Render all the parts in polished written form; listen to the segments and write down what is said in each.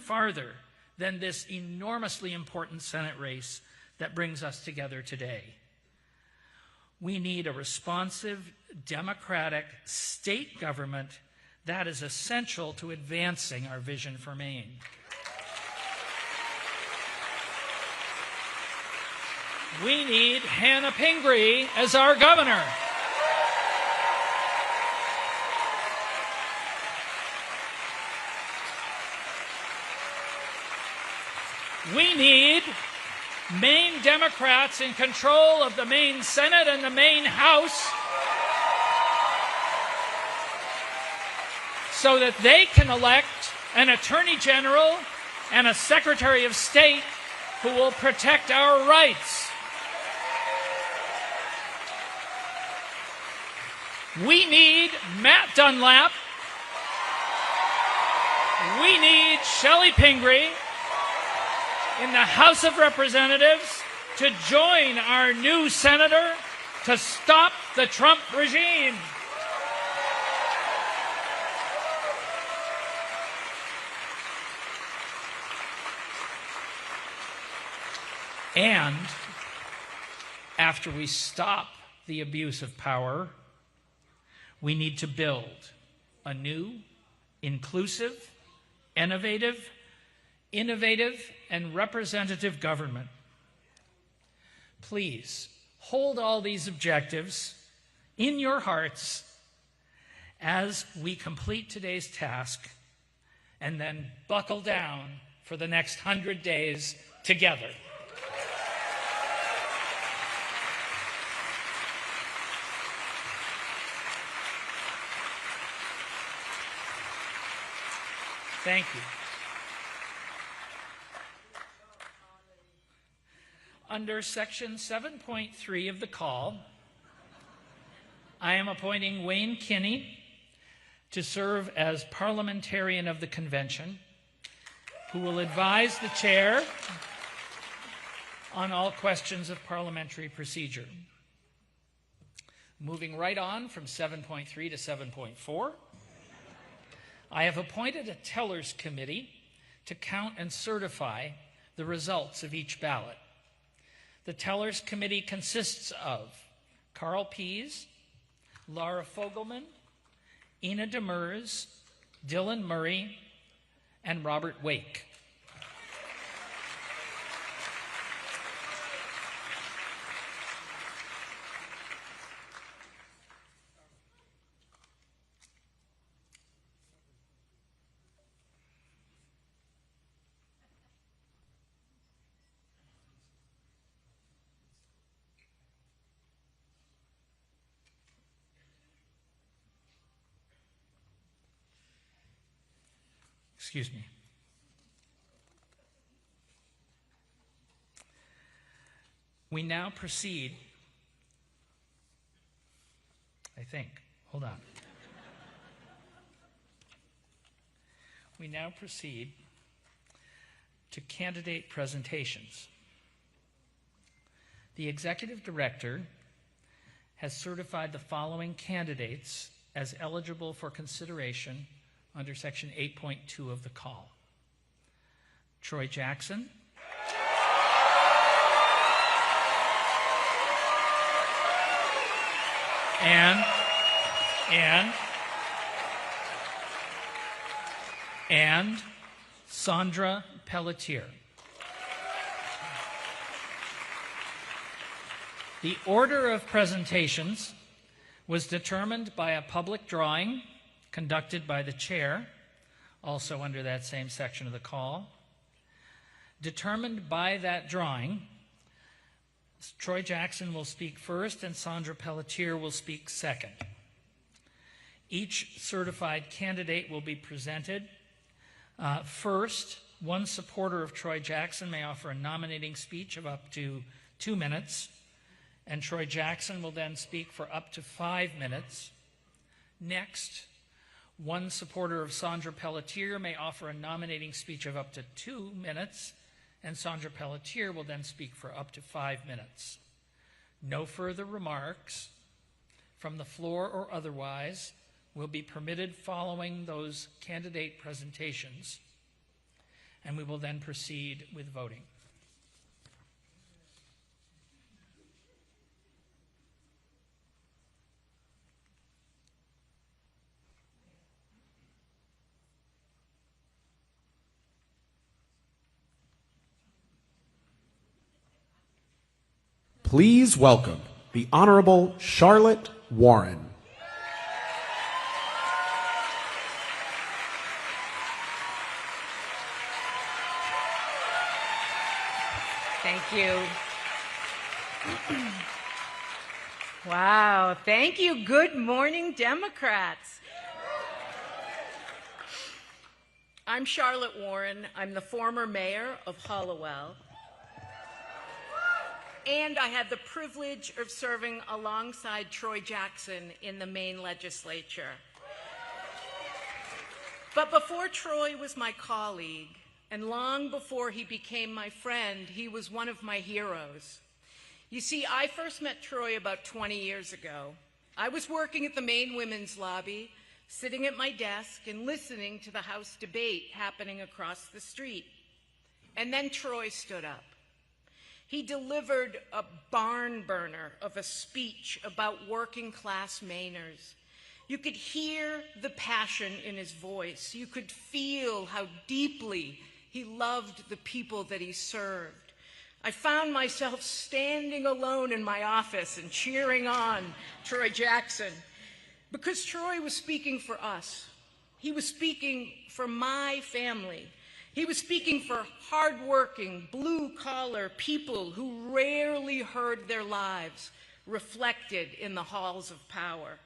farther than this enormously important Senate race that brings us together today. We need a responsive, democratic state government that is essential to advancing our vision for Maine. We need Hannah Pingree as our governor. We need Maine Democrats in control of the Maine Senate and the Maine House so that they can elect an Attorney General and a Secretary of State who will protect our rights. We need Matt Dunlap. We need Shelley Pingree in the House of Representatives to join our new senator to stop the Trump regime. And after we stop the abuse of power, we need to build a new, inclusive, innovative, and representative government. Please hold all these objectives in your hearts as we complete today's task and then buckle down for the next 100 days together. Thank you. Under Section 7.3 of the call, I am appointing Wayne Kinney to serve as parliamentarian of the convention, who will advise the chair on all questions of parliamentary procedure. Moving right on from 7.3 to 7.4, I have appointed a tellers committee to count and certify the results of each ballot. The tellers committee consists of Carl Pease, Laura Fogelman, Ina Demers, Dylan Murray, and Robert Wake. Excuse me. We now proceed, I think. Hold on. We now proceed to candidate presentations. The executive director has certified the following candidates as eligible for consideration under Section 8.2 of the call. Troy Jackson, and Sandra Pelletier. The order of presentations was determined by a public drawing conducted by the chair, also under that same section of the call. Determined by that drawing, Troy Jackson will speak first and Sandra Pelletier will speak second. Each certified candidate will be presented. First, one supporter of Troy Jackson may offer a nominating speech of up to 2 minutes, and Troy Jackson will then speak for up to 5 minutes. Next, one supporter of Sandra Pelletier may offer a nominating speech of up to 2 minutes, and Sandra Pelletier will then speak for up to 5 minutes. No further remarks from the floor or otherwise will be permitted following those candidate presentations. and we will then proceed with voting. Please welcome the Honorable Charlotte Warren. Thank you. Wow, thank you. Good morning, Democrats. I'm Charlotte Warren. I'm the former mayor of Hallowell. And I had the privilege of serving alongside Troy Jackson in the Maine legislature. But before Troy was my colleague, and long before he became my friend, he was one of my heroes. You see, I first met Troy about 20 years ago. I was working at the Maine Women's Lobby, sitting at my desk and listening to the House debate happening across the street. And then Troy stood up. He delivered a barn burner of a speech about working class Mainers. You could hear the passion in his voice. You could feel how deeply he loved the people that he served. I found myself standing alone in my office and cheering on Troy Jackson because Troy was speaking for us. He was speaking for my family. He was speaking for hardworking, blue-collar people who rarely heard their lives reflected in the halls of power.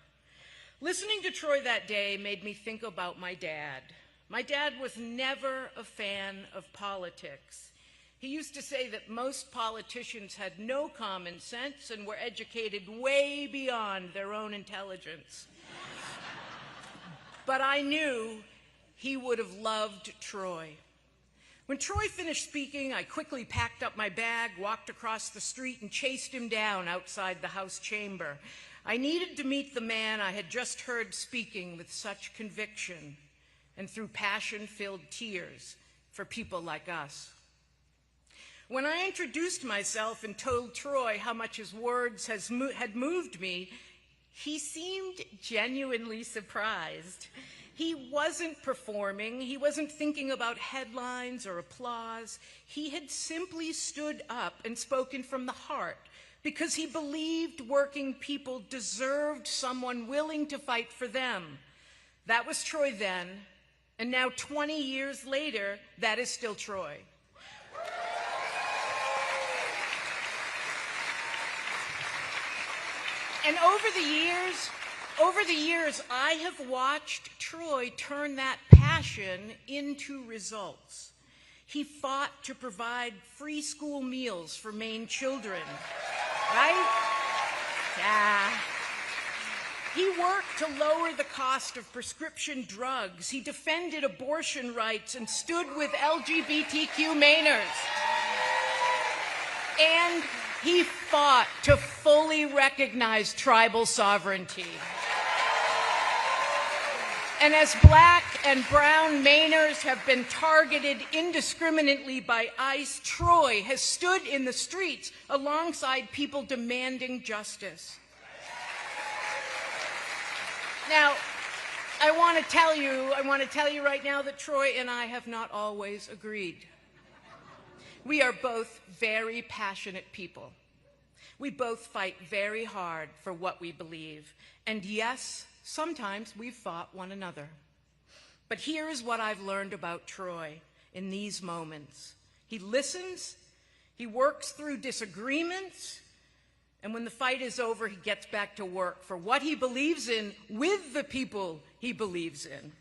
Listening to Troy that day made me think about my dad. My dad was never a fan of politics. He used to say that most politicians had no common sense and were educated way beyond their own intelligence. But I knew he would have loved Troy. When Troy finished speaking, I quickly packed up my bag, walked across the street, and chased him down outside the House chamber. I needed to meet the man I had just heard speaking with such conviction and through passion-filled tears for people like us. When I introduced myself and told Troy how much his words had moved me, he seemed genuinely surprised. He wasn't performing. He wasn't thinking about headlines or applause. He had simply stood up and spoken from the heart because he believed working people deserved someone willing to fight for them. That was Troy then, and now 20 years later, that is still Troy. And over the years, I have watched Troy turn that passion into results. He fought to provide free school meals for Maine children, right? Yeah. He worked to lower the cost of prescription drugs. He defended abortion rights and stood with LGBTQ Mainers. And he fought to fully recognize tribal sovereignty. And as black and brown Mainers have been targeted indiscriminately by ICE, Troy has stood in the streets alongside people demanding justice. Now, I want to tell you right now that Troy and I have not always agreed. We are both very passionate people. We both fight very hard for what we believe. And yes, sometimes we've fought one another. But here is what I've learned about Troy in these moments. He listens, he works through disagreements, and when the fight is over, he gets back to work for what he believes in with the people he believes in.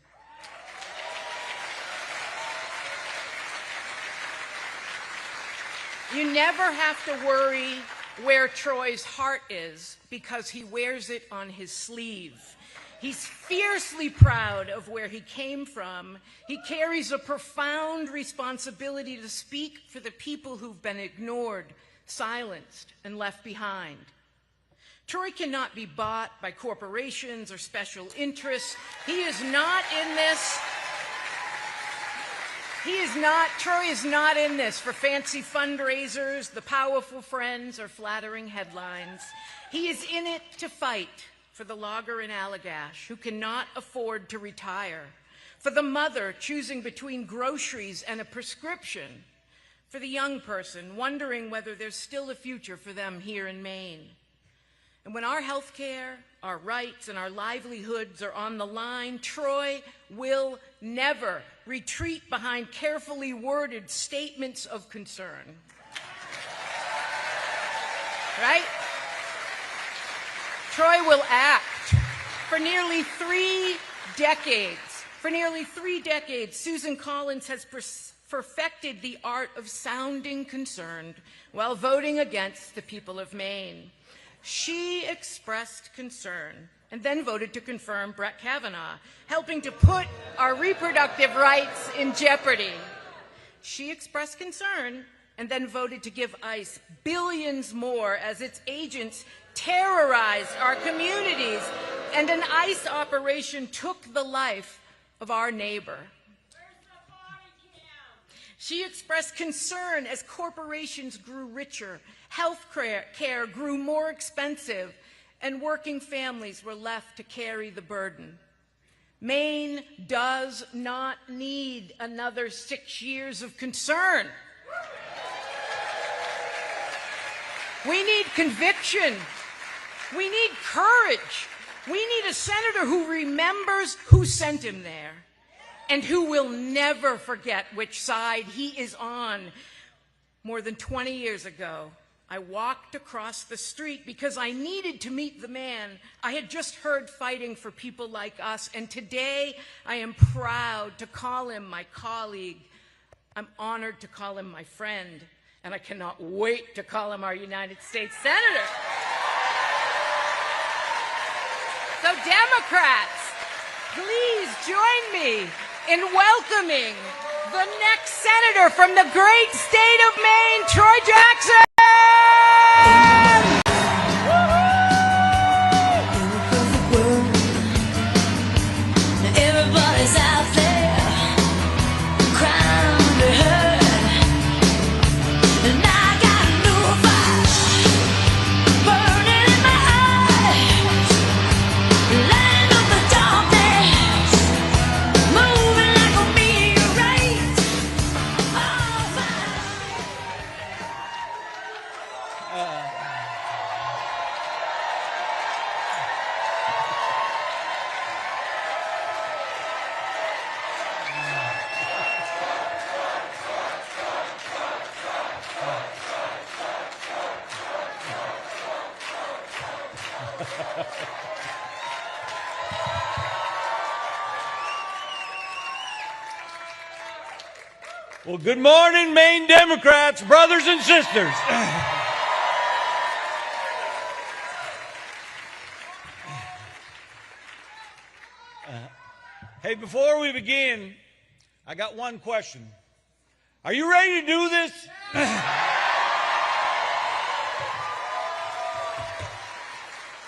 You never have to worry where Troy's heart is because he wears it on his sleeve. He's fiercely proud of where he came from. He carries a profound responsibility to speak for the people who've been ignored, silenced, and left behind. Troy cannot be bought by corporations or special interests. He is not in this. Troy is not in this for fancy fundraisers, the powerful friends, or flattering headlines. He is in it to fight for the logger in Allagash who cannot afford to retire, for the mother choosing between groceries and a prescription, for the young person wondering whether there's still a future for them here in Maine. And when our health care, our rights, and our livelihoods are on the line, Troy will never retreat behind carefully worded statements of concern. Right? Troy will act. For nearly 3 decades, Susan Collins has perfected the art of sounding concerned while voting against the people of Maine. She expressed concern and then voted to confirm Brett Kavanaugh, helping to put our reproductive rights in jeopardy. She expressed concern and then voted to give ICE billions more as its agents terrorized our communities, and an ICE operation took the life of our neighbor. She expressed concern as corporations grew richer, health care grew more expensive, and working families were left to carry the burden. Maine does not need another 6 years of concern. We need conviction. We need courage. We need a senator who remembers who sent him there and who will never forget which side he is on. More than 20 years ago, I walked across the street because I needed to meet the man I had just heard fighting for people like us, and today I am proud to call him my colleague. I'm honored to call him my friend, and I cannot wait to call him our United States Senator. So Democrats, please join me in welcoming the next senator from the great state of Maine, Troy Jackson! Everybody's out there crying to be heard, and I got a new fire burning in my eyes, lighting up the darkness, moving like a meteorite. Well, good morning, Maine Democrats, brothers and sisters. Hey, before we begin, I got one question. Are you ready to do this?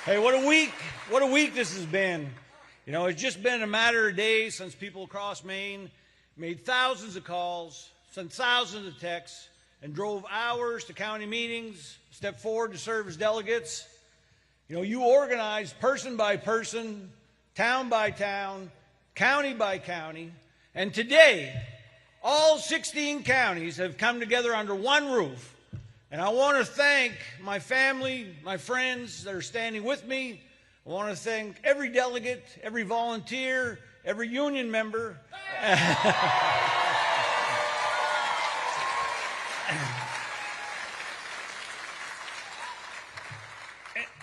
Hey, what a week this has been. You know, it's just been a matter of days since people across Maine made thousands of calls, sent thousands of texts, and drove hours to county meetings, stepped forward to serve as delegates. You know, you organized person by person, town by town, county by county, and today, all 16 counties have come together under one roof. And I want to thank my family, my friends that are standing with me. I want to thank every delegate, every volunteer, every union member.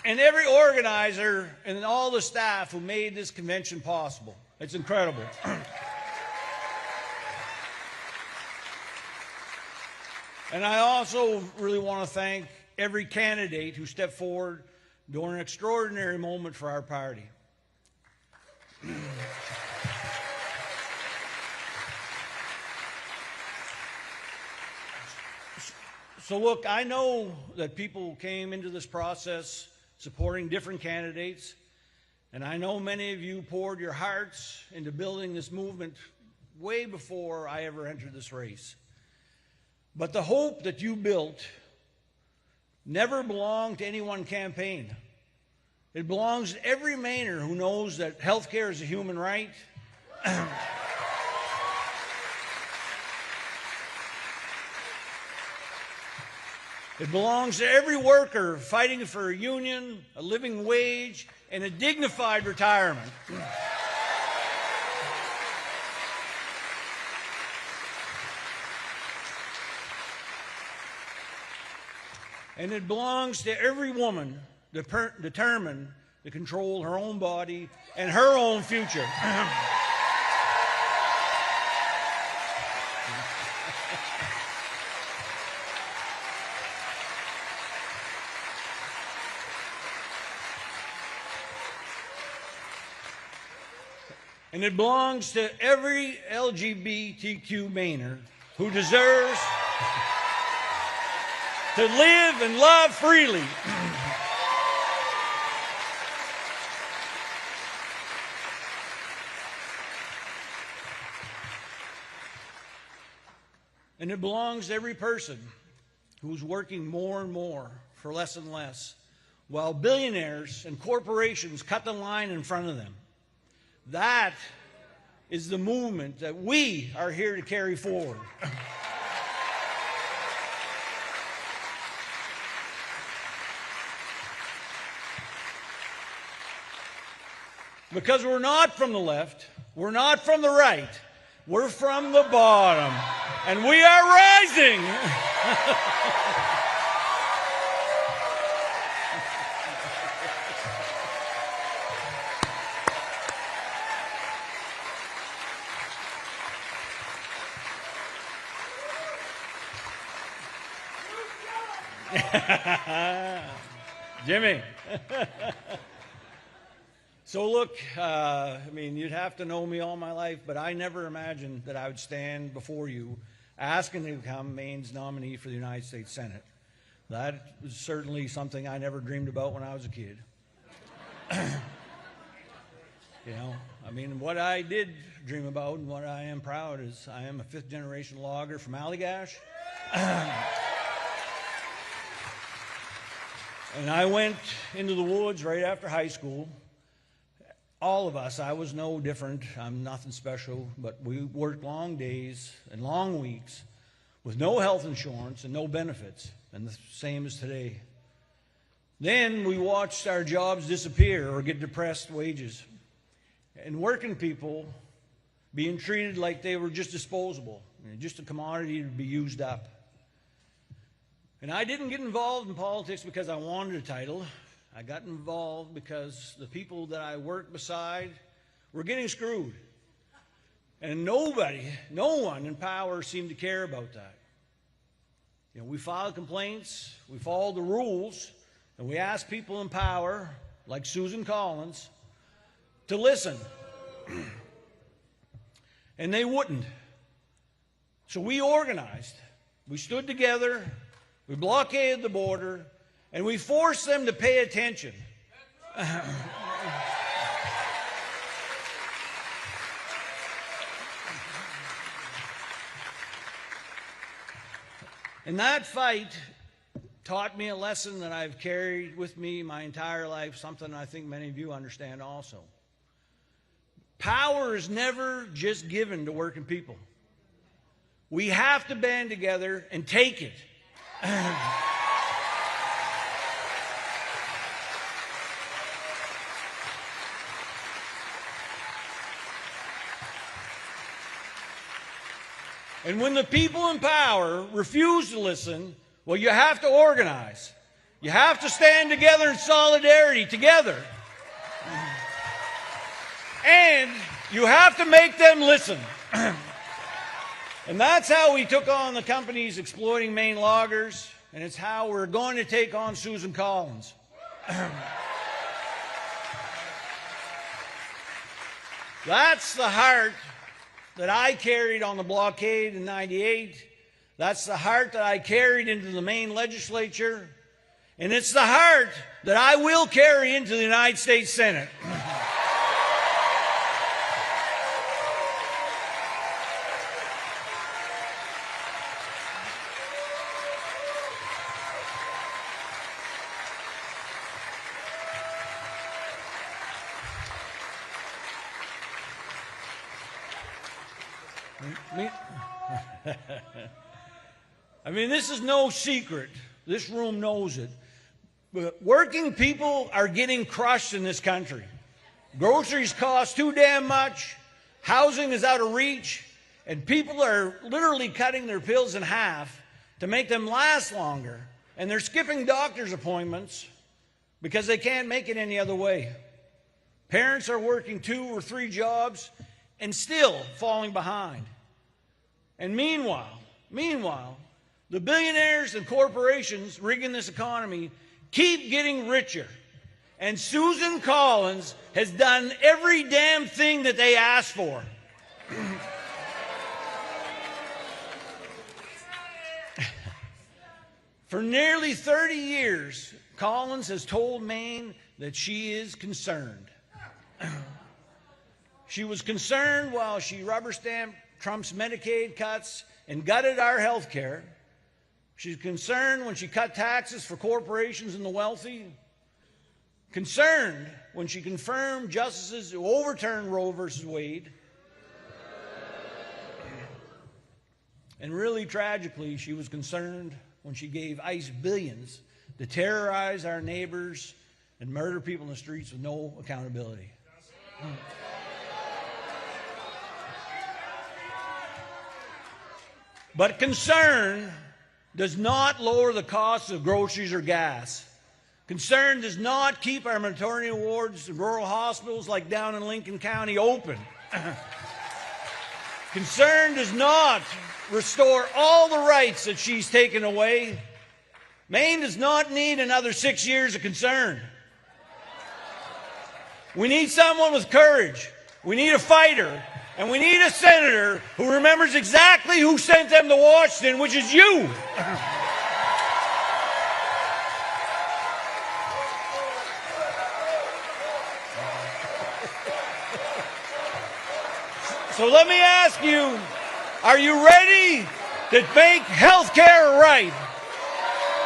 And every organizer and all the staff who made this convention possible. It's incredible. And I also really want to thank every candidate who stepped forward during an extraordinary moment for our party. So look, I know that people came into this process supporting different candidates, and I know many of you poured your hearts into building this movement way before I ever entered this race. But the hope that you built never belonged to any one campaign. It belongs to every Mainer who knows that health care is a human right. It belongs to every worker fighting for a union, a living wage, and a dignified retirement. And it belongs to every woman determined to control her own body and her own future. And it belongs to every LGBTQ Mainer who deserves to live and love freely. And it belongs to every person who's working more and more for less and less, while billionaires and corporations cut the line in front of them. That is the movement that we are here to carry forward. Because we're not from the left, we're not from the right, we're from the bottom, and we are rising. Jimmy. So look, I mean, you'd have to know me all my life, but I never imagined that I would stand before you asking to become Maine's nominee for the United States Senate. That was certainly something I never dreamed about when I was a kid. You know, I mean, what I did dream about and what I am proud is I am a fifth-generation logger from Allagash. And I went into the woods right after high school. All of us, I was no different. I'm nothing special, but we worked long days and long weeks with no health insurance and no benefits, and the same as today. Then we watched our jobs disappear or get depressed wages, and working people being treated like they were just disposable, just a commodity to be used up. And I didn't get involved in politics because I wanted a title. I got involved because the people that I worked beside were getting screwed. And no one in power seemed to care about that. You know, we filed complaints, we followed the rules, and we asked people in power, like Susan Collins, to listen. And they wouldn't. So we organized. We stood together, we blockaded the border, and we forced them to pay attention. And that fight taught me a lesson that I've carried with me my entire life, something I think many of you understand also. Power is never just given to working people. We have to band together and take it. And when the people in power refuse to listen, well, you have to organize. You have to stand together in solidarity together. And you have to make them listen. And that's how we took on the companies exploiting Maine loggers, and it's how we're going to take on Susan Collins. That's the heart that I carried on the blockade in '98. That's the heart that I carried into the Maine legislature. And it's the heart that I will carry into the United States Senate. I mean, this is no secret. This room knows it. But working people are getting crushed in this country. Groceries cost too damn much. Housing is out of reach. And people are literally cutting their pills in half to make them last longer. And they're skipping doctor's appointments because they can't make it any other way. Parents are working 2 or 3 jobs and still falling behind. And meanwhile, the billionaires and corporations rigging this economy keep getting richer. And Susan Collins has done every damn thing that they asked for. For nearly 30 years, Collins has told Maine that she is concerned. She was concerned while she rubber-stamped Trump's Medicaid cuts and gutted our health care. She's concerned when she cut taxes for corporations and the wealthy. Concerned when she confirmed justices who overturned Roe versus Wade. And really tragically, she was concerned when she gave ICE billions to terrorize our neighbors and murder people in the streets with no accountability. But concern does not lower the cost of groceries or gas. Concern does not keep our maternity wards and rural hospitals like down in Lincoln County open. Concern does not restore all the rights that she's taken away. Maine does not need another 6 years of concern. We need someone with courage. We need a fighter. And we need a senator who remembers exactly who sent them to Washington, which is you. So let me ask you, are you ready to make health care right?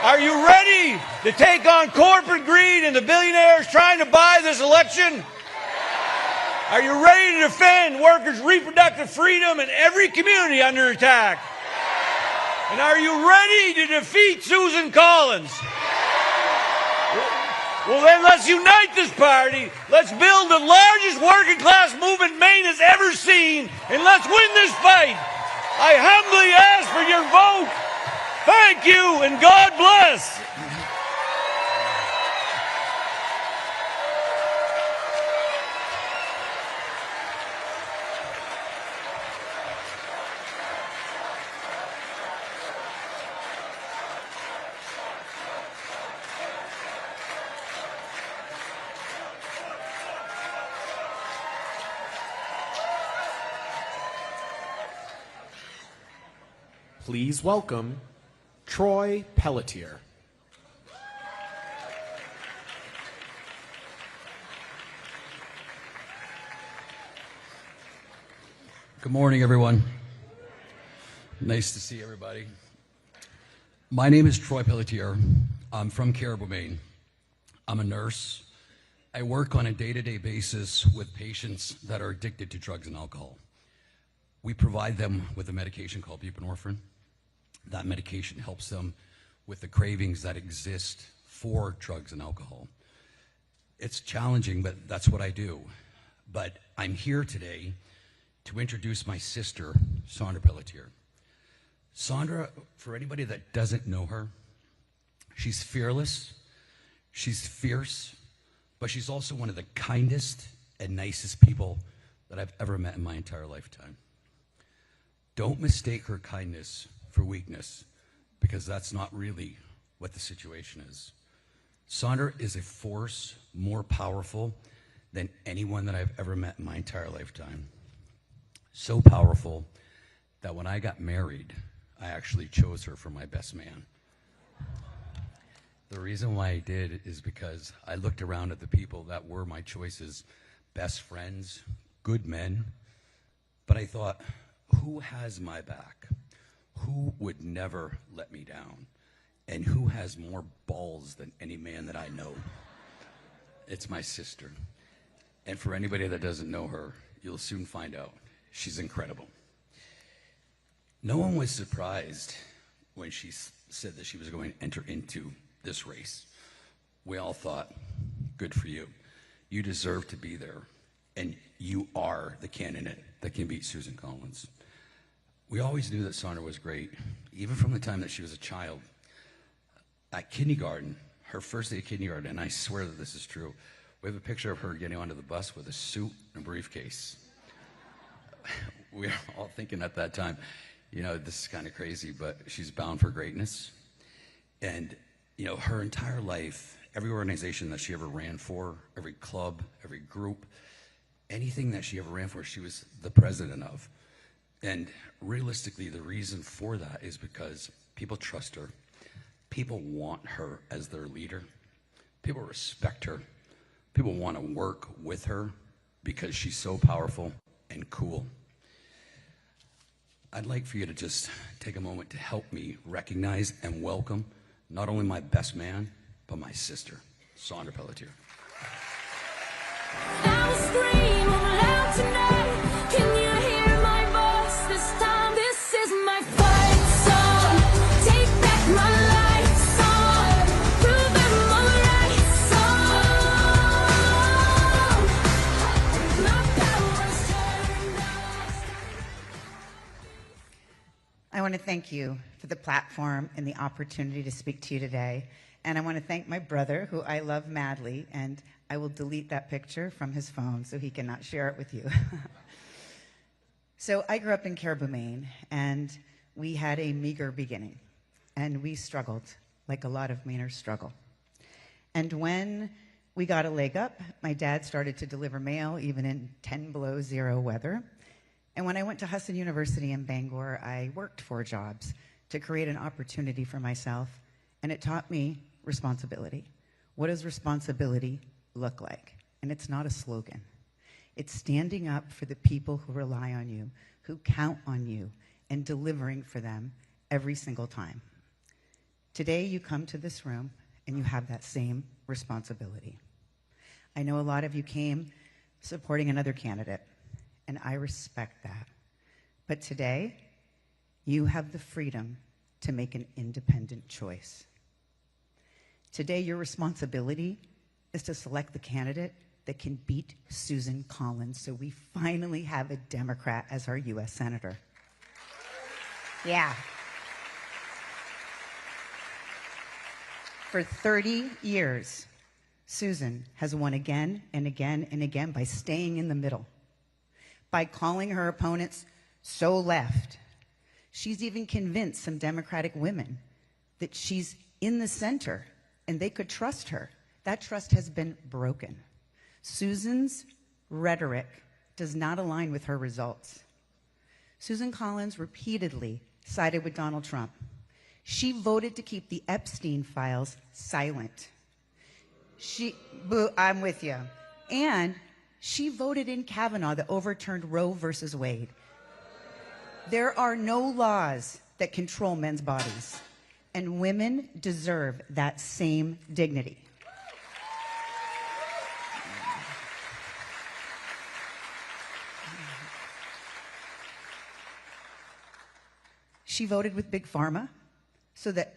Are you ready to take on corporate greed and the billionaires trying to buy this election? Are you ready to defend workers' reproductive freedom in every community under attack? And are you ready to defeat Susan Collins? Well, then let's unite this party. Let's build the largest working class movement Maine has ever seen, and let's win this fight. I humbly ask for your vote. Thank you, and God bless. Please welcome Troy Pelletier. Good morning, everyone. Nice to see everybody. My name is Troy Pelletier. I'm from Caribou, Maine. I'm a nurse. I work on a day-to-day basis with patients that are addicted to drugs and alcohol. We provide them with a medication called buprenorphine. That medication helps them with the cravings that exist for drugs and alcohol. It's challenging, but that's what I do. But I'm here today to introduce my sister, Sandra Pelletier. Sandra, for anybody that doesn't know her, she's fearless, she's fierce, but she's also one of the kindest and nicest people that I've ever met in my entire lifetime. Don't mistake her kindness for weakness, because that's not really what the situation is. Sandra is a force more powerful than anyone that I've ever met in my entire lifetime. So powerful that when I got married, I actually chose her for my best man. The reason why I did is because I looked around at the people that were my choices, best friends, good men, but I thought, who has my back? Who would never let me down? And who has more balls than any man that I know? It's my sister. And for anybody that doesn't know her, you'll soon find out. She's incredible. No one was surprised when she said that she was going to enter into this race. We all thought, good for you. You deserve to be there, and you are the candidate that can beat Susan Collins. We always knew that Sandra was great, even from the time that she was a child. At kindergarten, her first day of kindergarten, and I swear that this is true, we have a picture of her getting onto the bus with a suit and a briefcase. We were all thinking at that time, you know, this is kind of crazy, but she's bound for greatness. And, you know, her entire life, every organization that she ever ran for, every club, every group, anything that she ever ran for, she was the president of. And realistically, the reason for that is because people trust her. People want her as their leader. People respect her. People want to work with her because she's so powerful and cool. I'd like for you to just take a moment to help me recognize and welcome not only my best man, but my sister, Sandra Pelletier. I will scream loud tonight. Can you hear my voice this time? This is my fight song. Take back my life song. Prove I'm alright song. My power's turned off. I want to thank you for the platform and the opportunity to speak to you today. And I want to thank my brother, who I love madly, and I will delete that picture from his phone so he cannot share it with you. So I grew up in Caribou, Maine, and we had a meager beginning, and we struggled, like a lot of Mainers struggle. And when we got a leg up, my dad started to deliver mail, even in 10 below zero weather. And when I went to Husson University in Bangor, I worked 4 jobs to create an opportunity for myself, and it taught me responsibility. What does responsibility look like? And it's not a slogan. It's standing up for the people who rely on you, who count on you, and delivering for them every single time. Today, you come to this room, and you have that same responsibility. I know a lot of you came supporting another candidate, and I respect that. But today, you have the freedom to make an independent choice. Today, your responsibility is to select the candidate that can beat Susan Collins, so we finally have a Democrat as our U.S. Senator. Yeah. For 30 years, Susan has won again and again and again by staying in the middle, by calling her opponents so left. She's even convinced some Democratic women that she's in the center and they could trust her. That trust has been broken. Susan's rhetoric does not align with her results. Susan Collins repeatedly sided with Donald Trump. She voted to keep the Epstein files silent. I'm with you. And she voted in Kavanaugh that overturned Roe versus Wade. There are no laws that control men's bodies, and women deserve that same dignity. She voted with Big Pharma so that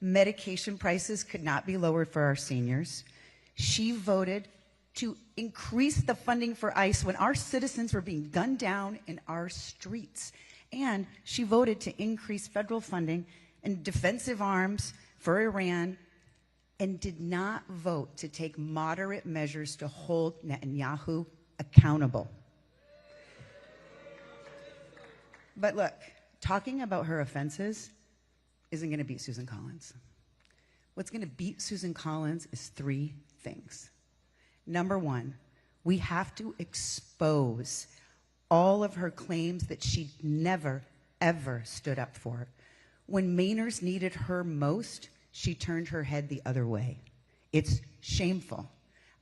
medication prices could not be lowered for our seniors. She voted to increase the funding for ICE when our citizens were being gunned down in our streets. And she voted to increase federal funding and defensive arms for Iran, and did not vote to take moderate measures to hold Netanyahu accountable. But look, talking about her offenses isn't going to beat Susan Collins. What's going to beat Susan Collins is 3 things. Number 1, we have to expose all of her claims that she never, ever stood up for. When Mainers needed her most, she turned her head the other way. It's shameful.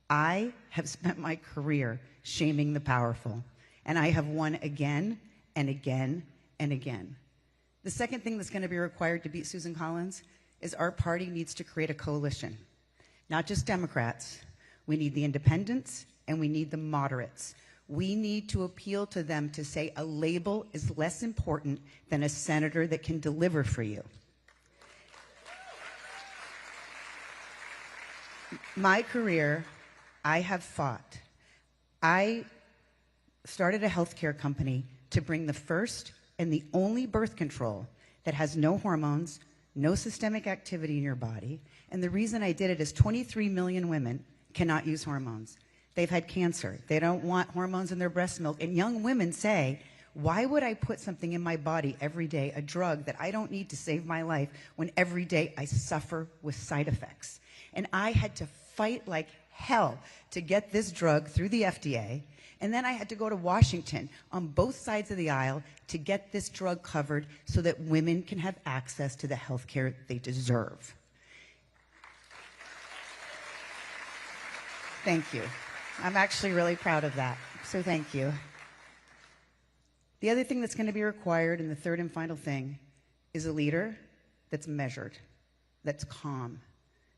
I have spent my career shaming the powerful, and I have won again and again and again. The second thing that's going to be required to beat Susan Collins is our party needs to create a coalition. Not just Democrats. We need the independents and we need the moderates. We need to appeal to them to say a label is less important than a senator that can deliver for you. My career, I have fought. I started a healthcare company to bring the first and the only birth control that has no hormones, no systemic activity in your body. And the reason I did it is 23 million women cannot use hormones. They've had cancer. They don't want hormones in their breast milk. And young women say, why would I put something in my body every day, a drug that I don't need to save my life, when every day I suffer with side effects? And I had to fight like hell to get this drug through the FDA. And then I had to go to Washington on both sides of the aisle to get this drug covered so that women can have access to the health care they deserve. Thank you. I'm actually really proud of that, so thank you. The other thing that's going to be required, and the third and final thing, is a leader that's measured, that's calm,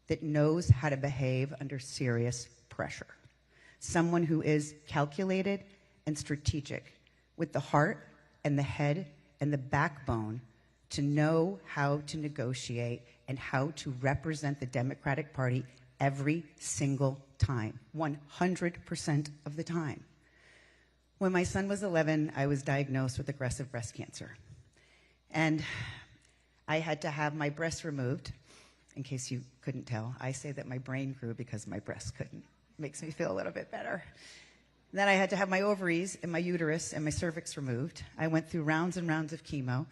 that knows how to behave under serious pressure. Someone who is calculated and strategic, with the heart and the head and the backbone to know how to negotiate and how to represent the Democratic Party every single time, 100% of the time. When my son was 11, I was diagnosed with aggressive breast cancer. And I had to have my breast removed. In case you couldn't tell, I say that my brain grew because my breasts couldn't. Makes me feel a little bit better. Then I had to have my ovaries and my uterus and my cervix removed. I went through rounds and rounds of chemo.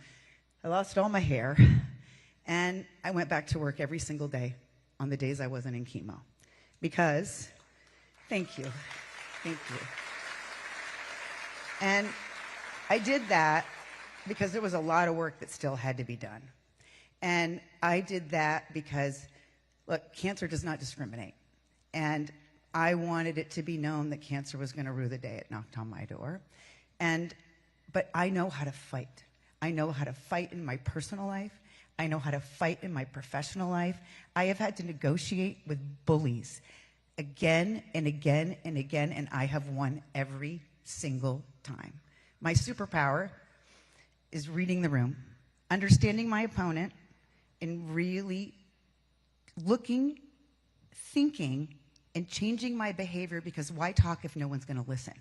I lost all my hair. And I went back to work every single day on the days I wasn't in chemo. Because, thank you. And I did that because there was a lot of work that still had to be done. And I did that because, look, cancer does not discriminate. And I wanted it to be known that cancer was going to rue the day it knocked on my door. But I know how to fight. I know how to fight in my personal life. I know how to fight in my professional life. I have had to negotiate with bullies again and again and again, and I have won every single time. My superpower is reading the room, understanding my opponent, and really looking, thinking, and changing my behavior, because why talk if no one's going to listen?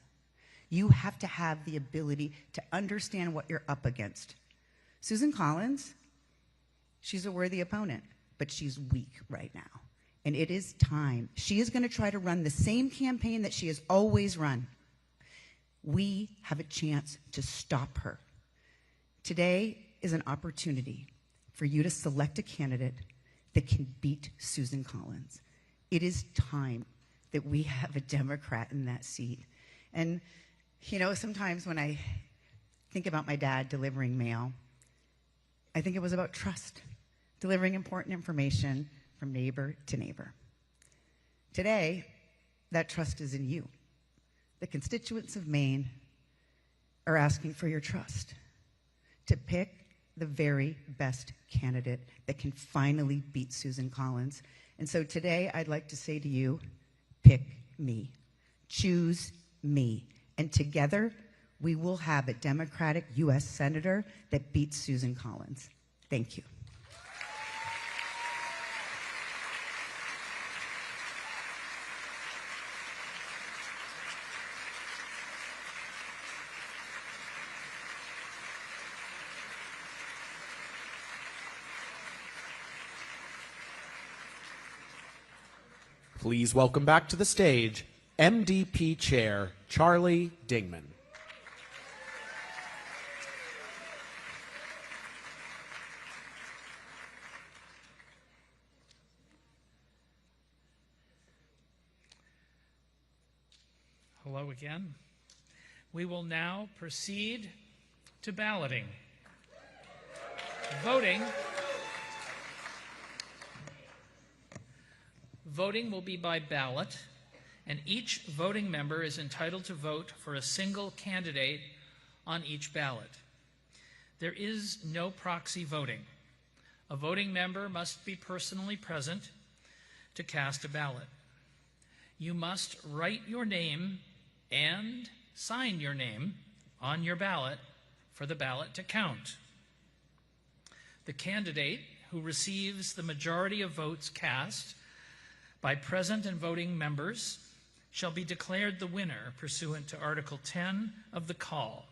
You have to have the ability to understand what you're up against. Susan Collins, she's a worthy opponent, but she's weak right now. And it is time. She is going to try to run the same campaign that she has always run. We have a chance to stop her. Today is an opportunity for you to select a candidate that can beat Susan Collins. It is time that we have a Democrat in that seat. And, you know, sometimes when I think about my dad delivering mail, I think it was about trust, delivering important information from neighbor to neighbor. Today, that trust is in you. The constituents of Maine are asking for your trust to pick the very best candidate that can finally beat Susan Collins. And so today, I'd like to say to you, pick me. Choose me. And together, we will have a Democratic U.S. Senator that beats Susan Collins. Thank you. Please welcome back to the stage MDP Chair Charlie Dingman. Hello again. We will now proceed to balloting. Voting will be by ballot, and each voting member is entitled to vote for a single candidate on each ballot. There is no proxy voting. A voting member must be personally present to cast a ballot. You must write your name and sign your name on your ballot for the ballot to count. The candidate who receives the majority of votes cast by present and voting members shall be declared the winner pursuant to Article 10 of the call.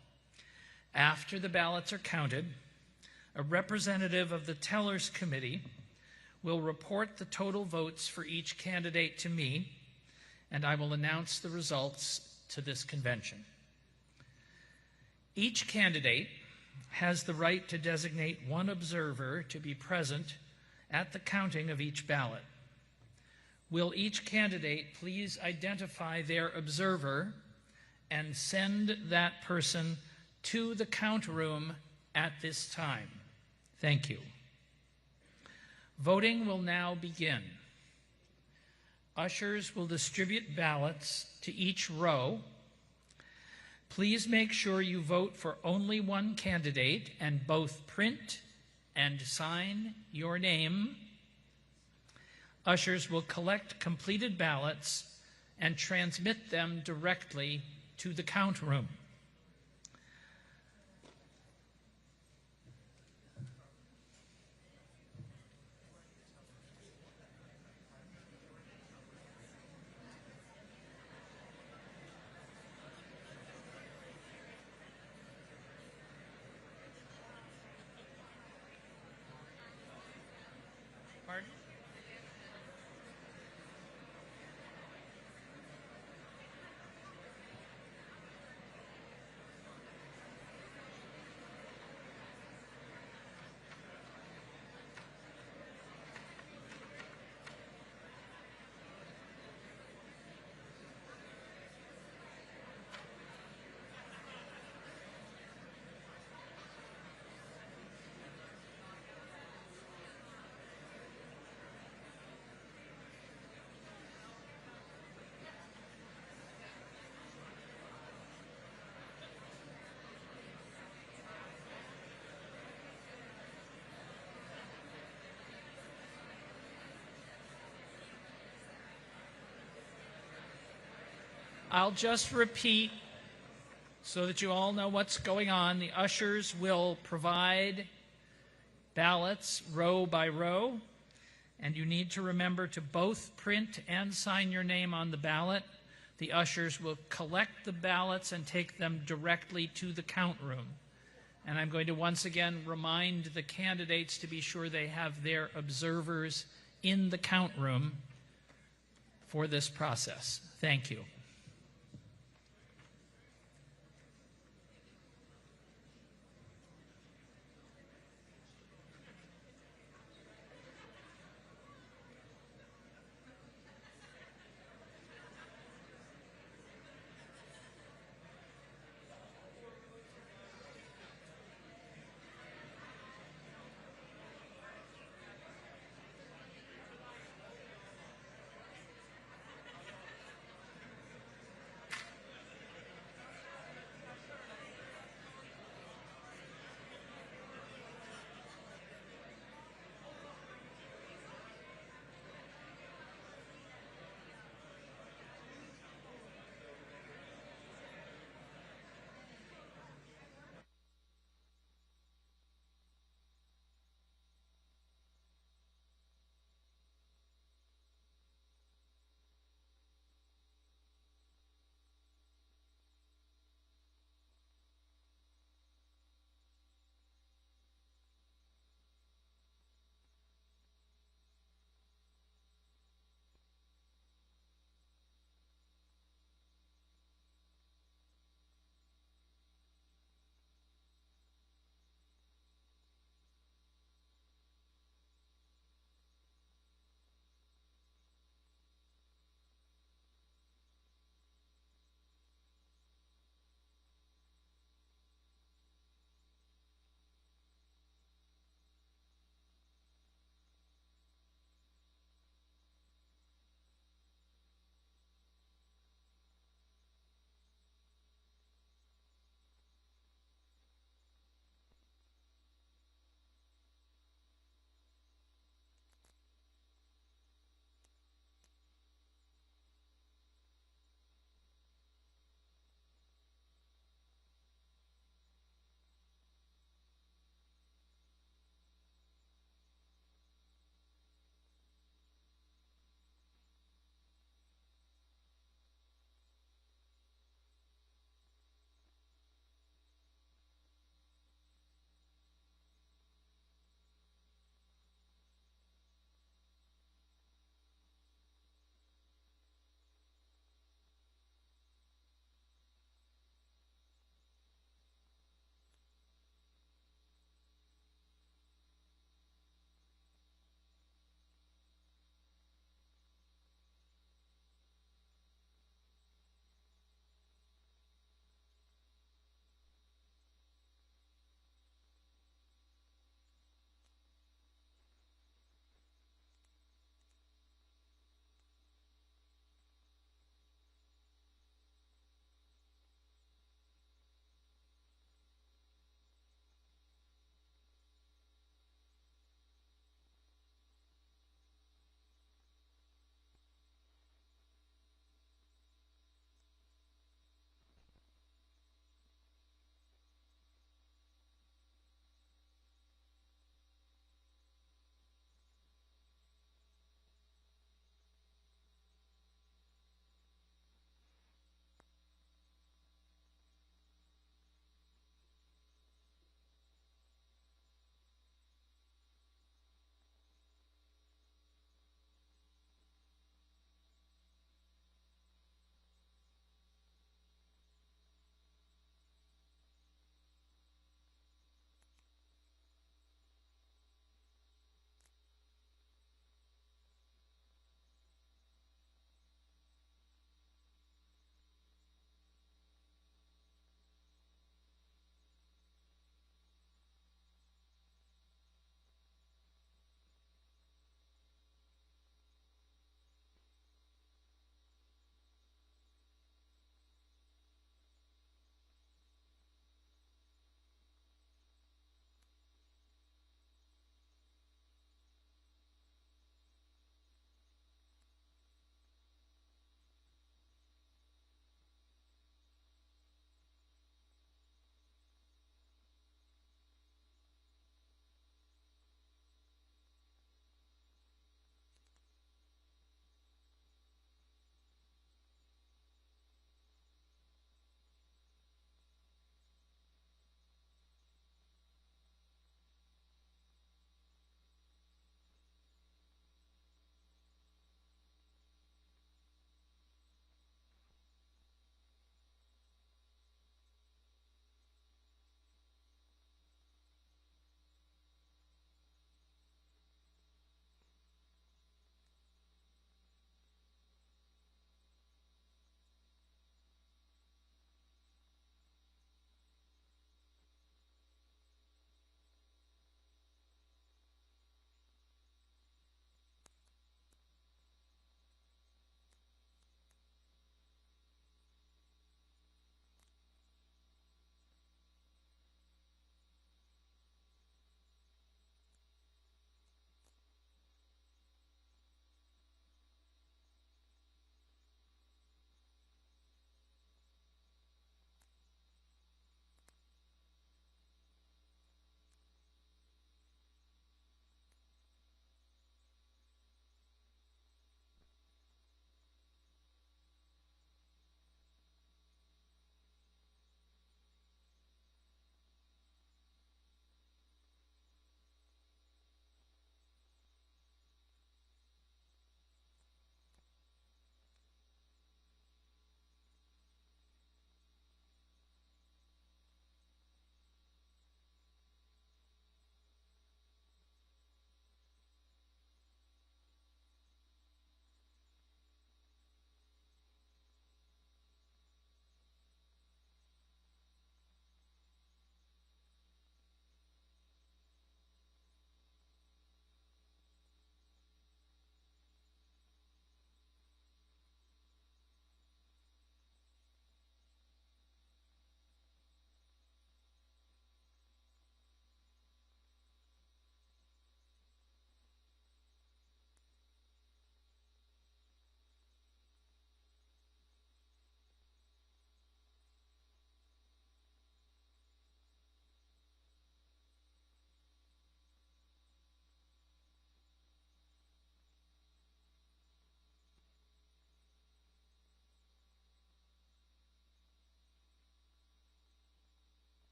After the ballots are counted, a representative of the Tellers Committee will report the total votes for each candidate to me, and I will announce the results to this convention. Each candidate has the right to designate one observer to be present at the counting of each ballot. Will each candidate please identify their observer and send that person to the count room at this time? Thank you. Voting will now begin. Ushers will distribute ballots to each row. Please make sure you vote for only one candidate and both print and sign your name. Ushers will collect completed ballots and transmit them directly to the count room. Pardon? I'll just repeat so that you all know what's going on. The ushers will provide ballots row by row, and you need to remember to both print and sign your name on the ballot. The ushers will collect the ballots and take them directly to the count room. And I'm going to once again remind the candidates to be sure they have their observers in the count room for this process. Thank you.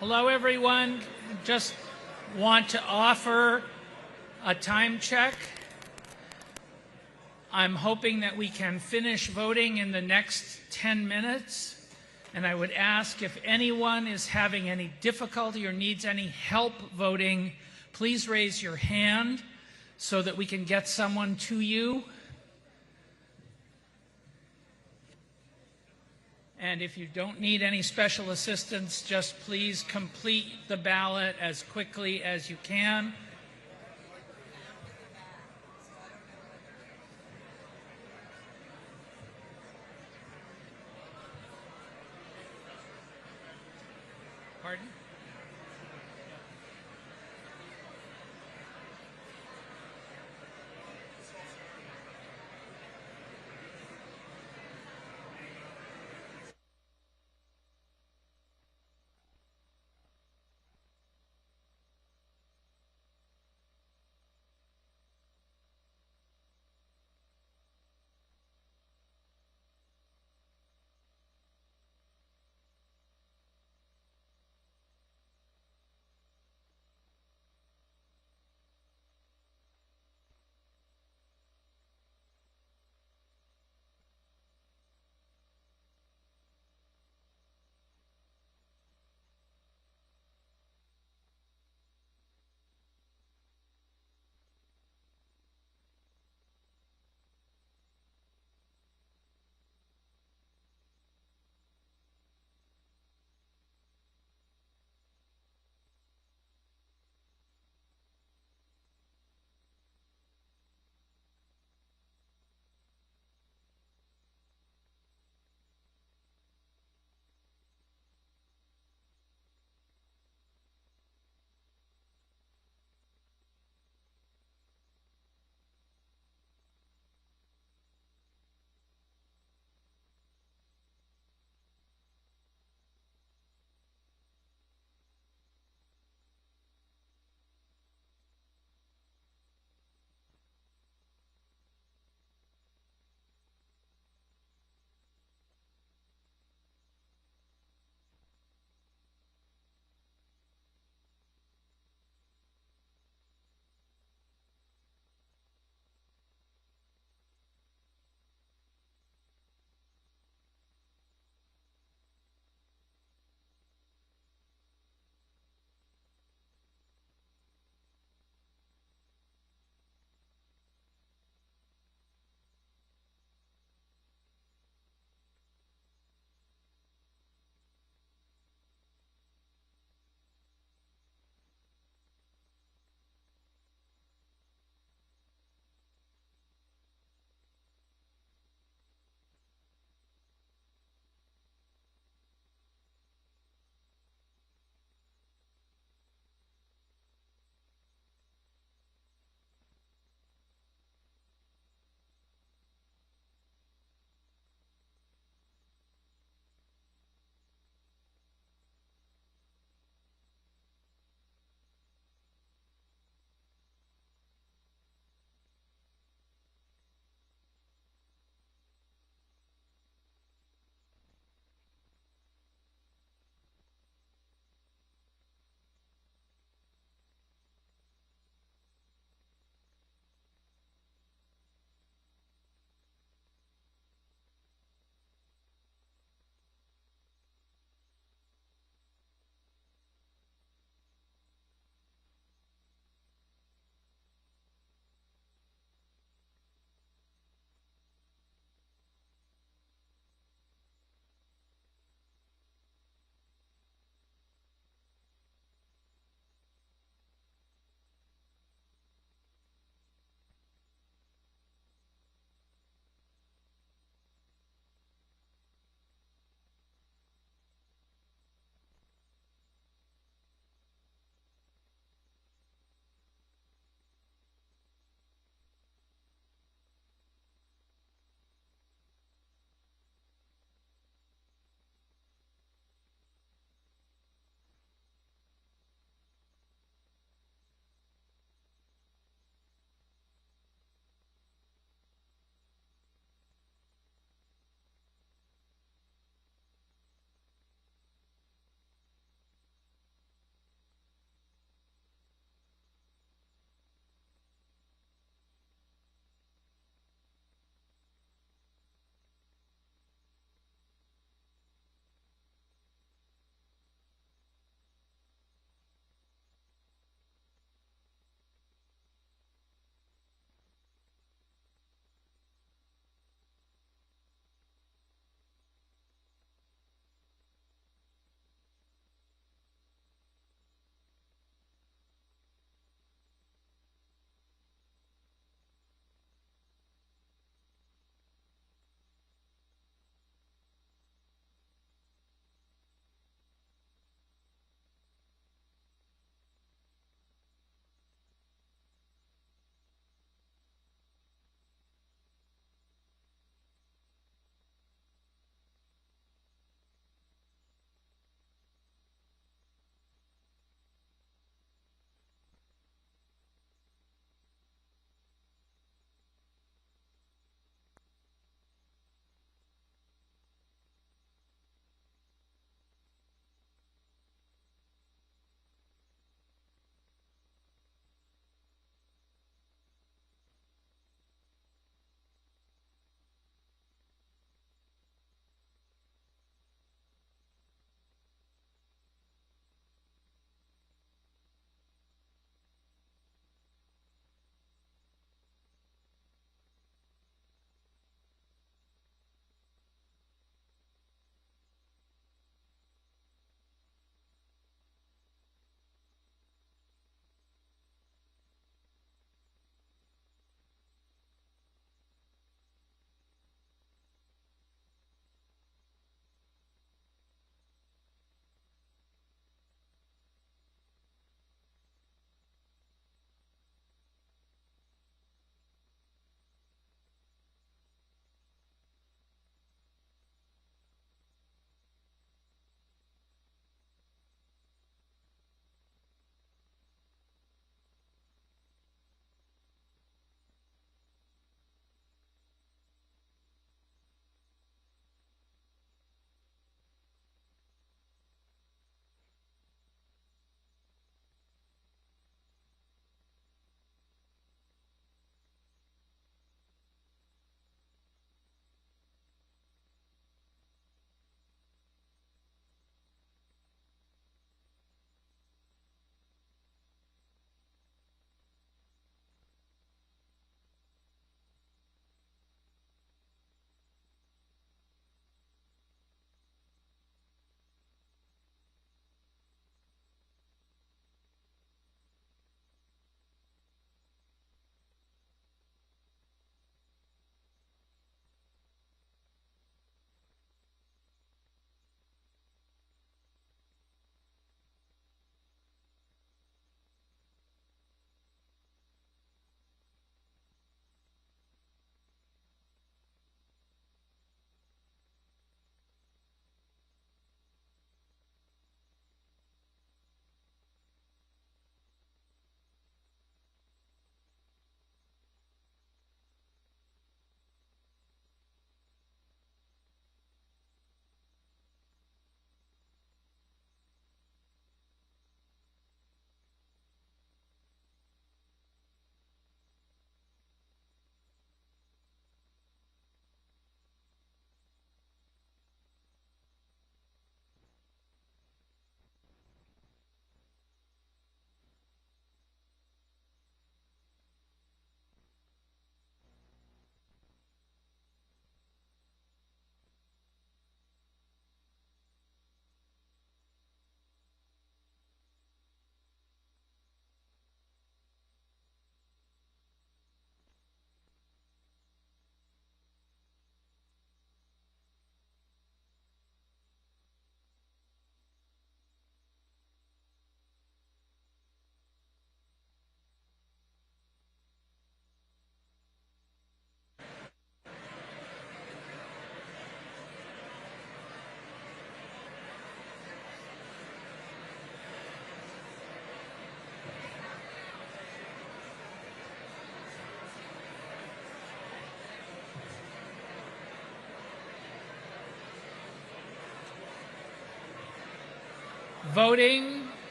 Hello, everyone. Just want to offer a time check. I'm hoping that we can finish voting in the next 10 minutes. And I would ask if anyone is having any difficulty or needs any help voting, please raise your hand so that we can get someone to you. And if you don't need any special assistance, just please complete the ballot as quickly as you can. Pardon?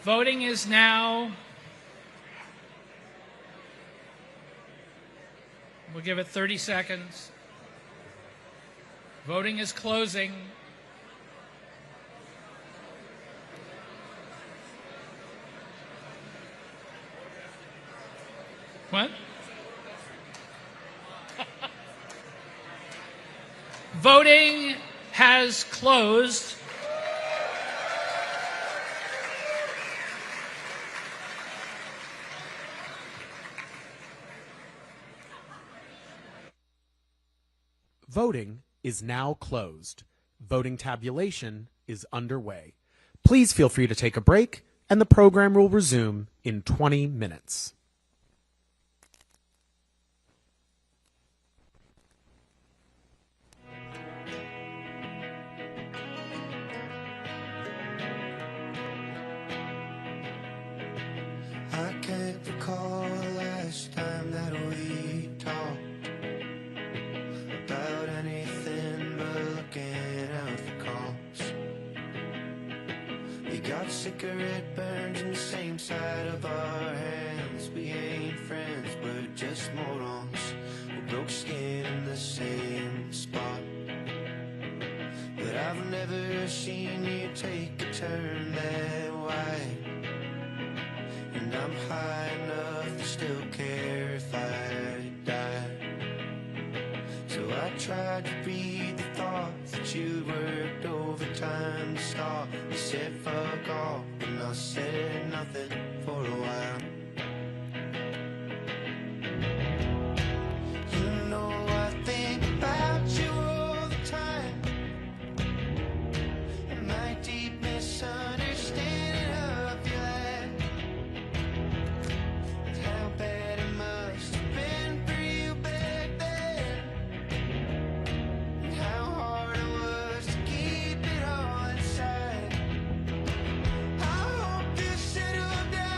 Voting is now, we'll give it 30 seconds. Voting is closing. What? Voting has closed. Voting is now closed. Voting tabulation is underway. Please feel free to take a break, and the program will resume in 20 minutes. I can't recall the last time that we talked about anything but looking out for calls. We got cigarette burns in the same side of our hands. We ain't friends, we're just morons. We broke skin in the same spot. But I've never seen you take a turn that wide. And I'm high enough to still care if I die. So I tried to read the thoughts that you worked overtime to start. You said fuck off, and I said nothing for a while. You know I think about you all the time, and my deep misunderstanding of your life. How bad it must have been for you back then, and how hard it was to keep it all inside. I hope you settle down.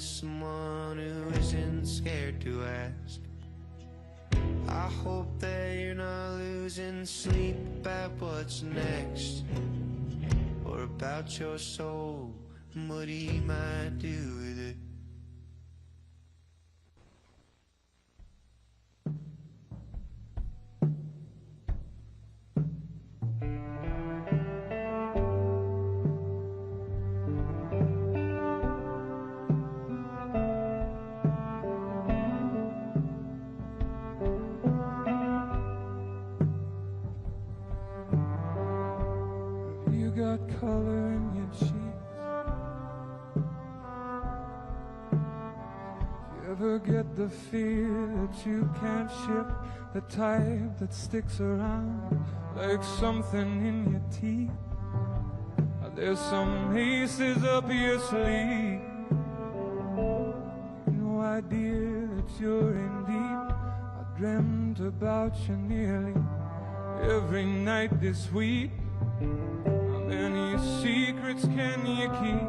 with someone who isn't scared to ask. I hope that you're not losing sleep about what's next, or about your soul and what he might do with it. Got color in your cheeks. You ever get the fear that you can't shift, the type that sticks around like something in your teeth? There's some aces up your sleeve. No idea that you're in deep. I dreamt about you nearly every night this week. Any secrets can you keep?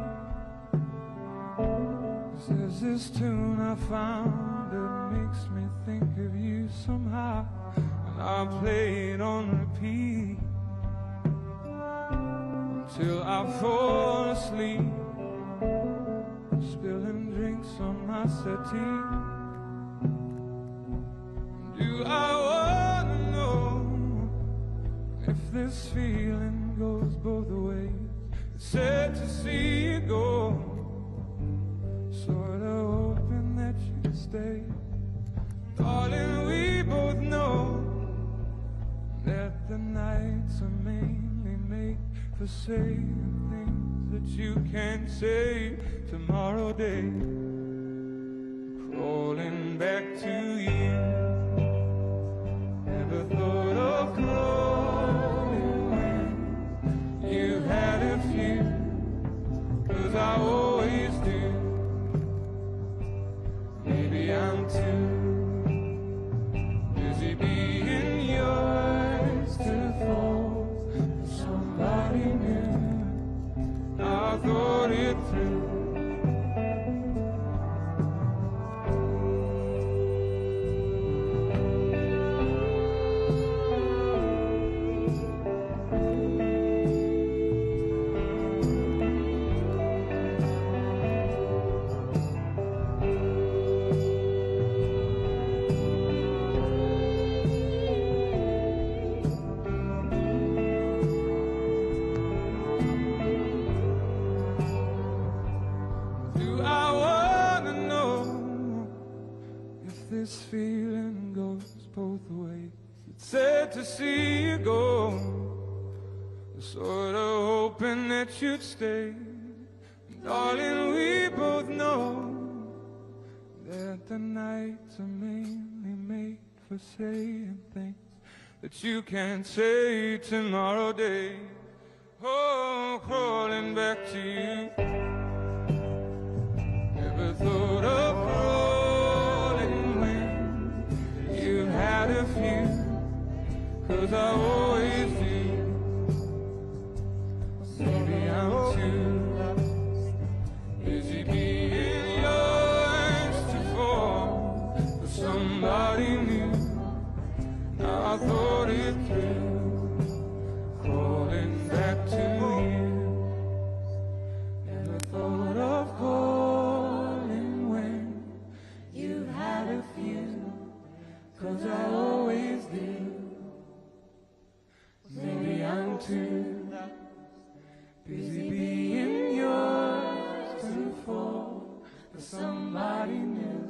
'Cause there's this tune I found that makes me think of you somehow, and I play it on repeat until I fall asleep, spilling drinks on my settee. Do I wanna know if this feeling goes both ways? It's sad to see you go, sorta hoping that you'd stay. Darling, we both know that the nights are mainly made for saying things that you can't say tomorrow day. Crawling back to you, never thought of crawling when you had a few, 'cause I always do. Maybe I'm too busy being yours to fall for somebody new. I thought it through. This feeling goes both ways. It's sad to see you go, sort of hoping that you'd stay. Darling, we both know that the nights are mainly made for saying things that you can't say tomorrow day. Oh, crawling back to you. Never thought of crawling when you had a few, 'cause I always do. Maybe I'm too busy being yours to fall for somebody new. Now I thought it through, crawling back to you. Never thought of calling when you had a few, 'cause I always do. Maybe I'm too busy being yours to fall for somebody new.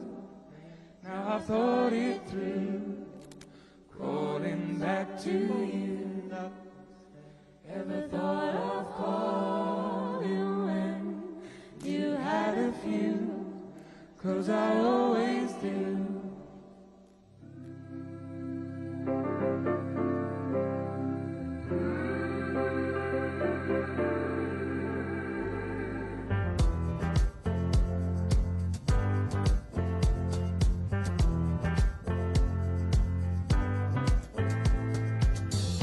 Now I thought it through, crawling back to you. Ever thought of calling when you had a few, 'cause I always do.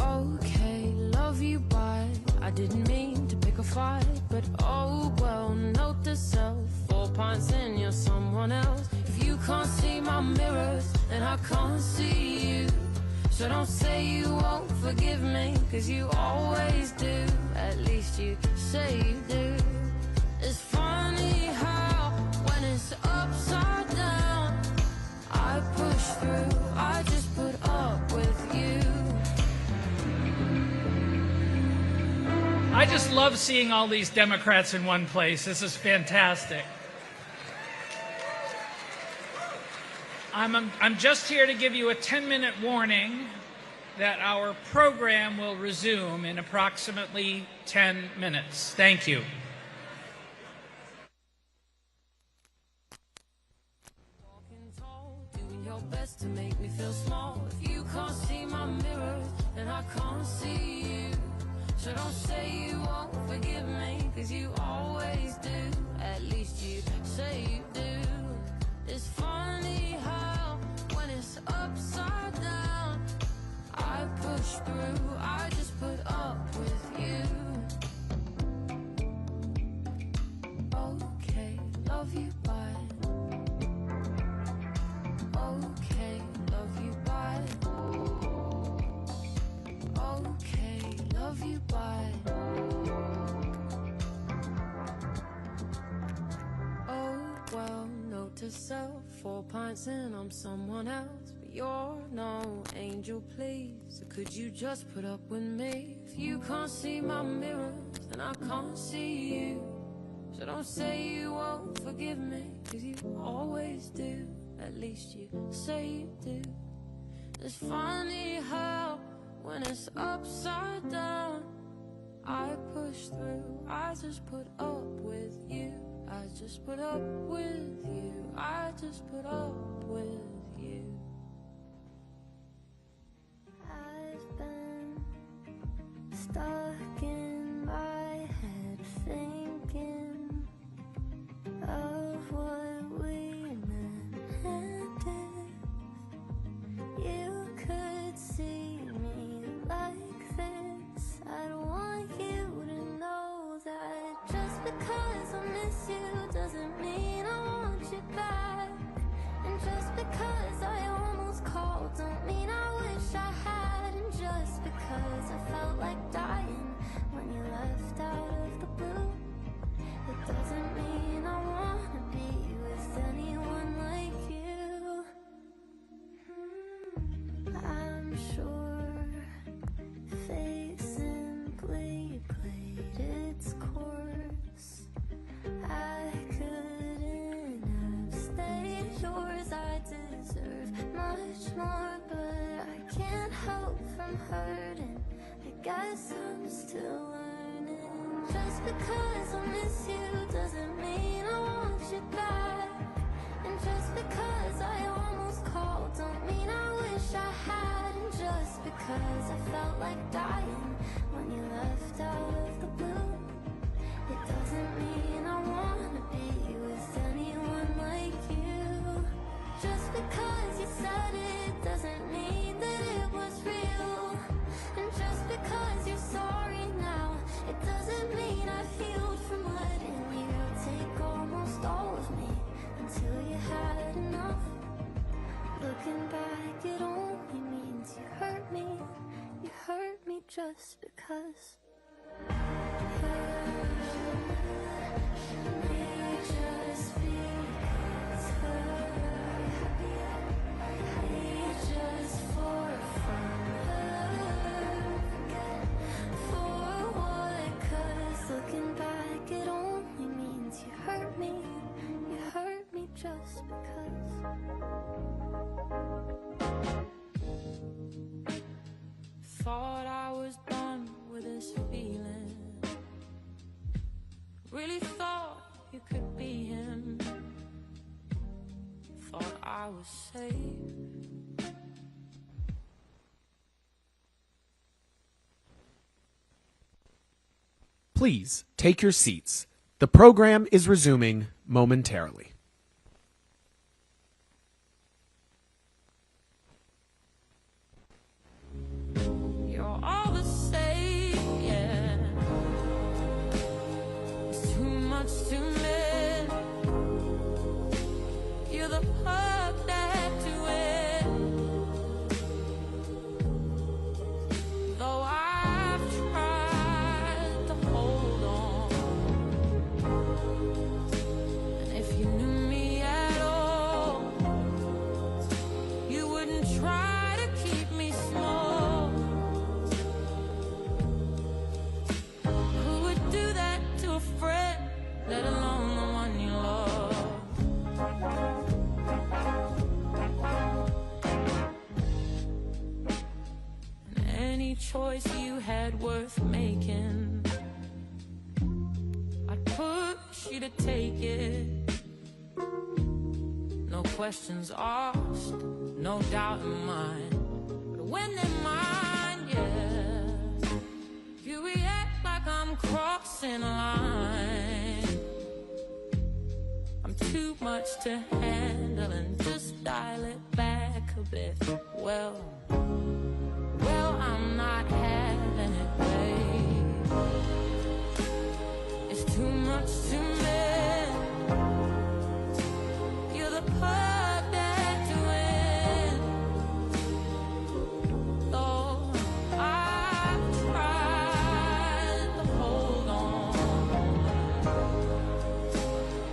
Okay, love you, but I didn't mean to pick a fight. But oh well, note to self, 4 pints in your you're someone else. If you can't see my mirrors, then I can't see you. So don't say you won't forgive me, 'cause you always do. At least you say you do. It's funny how when it's upside down, I push through, I just put up with you. I just love seeing all these Democrats in one place. This is fantastic. I'm just here to give you a 10-minute warning that our program will resume in approximately 10 minutes. Thank you. Walking tall, doing your best to make me feel small. If you can't see my mirrors, then I can't see you. So don't say you won't forgive me, 'cause you always do. At least you say you do. It's funny how when it's upside down, I push through, I just put up with you. Okay, love you, bye. Okay, love you, bye. Okay, love you, bye. Oh, well, note to self, 4 pints and I'm someone else. But you're no angel, please. So could you just put up with me? If you can't see my mirrors, then I can't see you. So don't say you won't forgive me, 'cause you always do. At least you say you do. It's funny how when it's upside down, I push through, I just put up with you. I just put up with you. I just put up with you. I've been stuck in my head thinking of what we meant. And if you could see me like this, I'd want you to know that just because I miss you doesn't mean I want you back. And just because I almost called don't mean I wish I had. And just because I felt like dying when you left out of the blue, it doesn't mean I wanna be with anyone like you. I'm sure fate simply played its course. I couldn't have stayed yours. I deserve much more, but I can't help from hurting. I guess I'm still learning. Just because I miss you doesn't mean I want you back. And just because I almost called don't mean I wish I had. And just because I felt like dying when you left out of the blue, it doesn't mean I wanna be with anyone like you. Just because you said it doesn't mean that it was real. And just because you're sorry now, it doesn't mean I've healed from letting you take almost all of me until you had enough. Looking back, it only means you hurt me. You hurt me just because. Looking back, it only means you hurt me. You hurt me just because. Thought I was done with this feeling. Really thought you could be him. Thought I was safe. Please take your seats. The program is resuming momentarily. You're all the same, yeah. It's too much to miss. bet worth making. I'd push you to take it. No questions asked, no doubt in mind. But when they're mine, yeah, you react like I'm crossing a line. I'm too much to handle and just dial it back a bit. Well, I'm not having it, babe. It's too much to bear. You're the part that you win. Oh, I tried to hold on.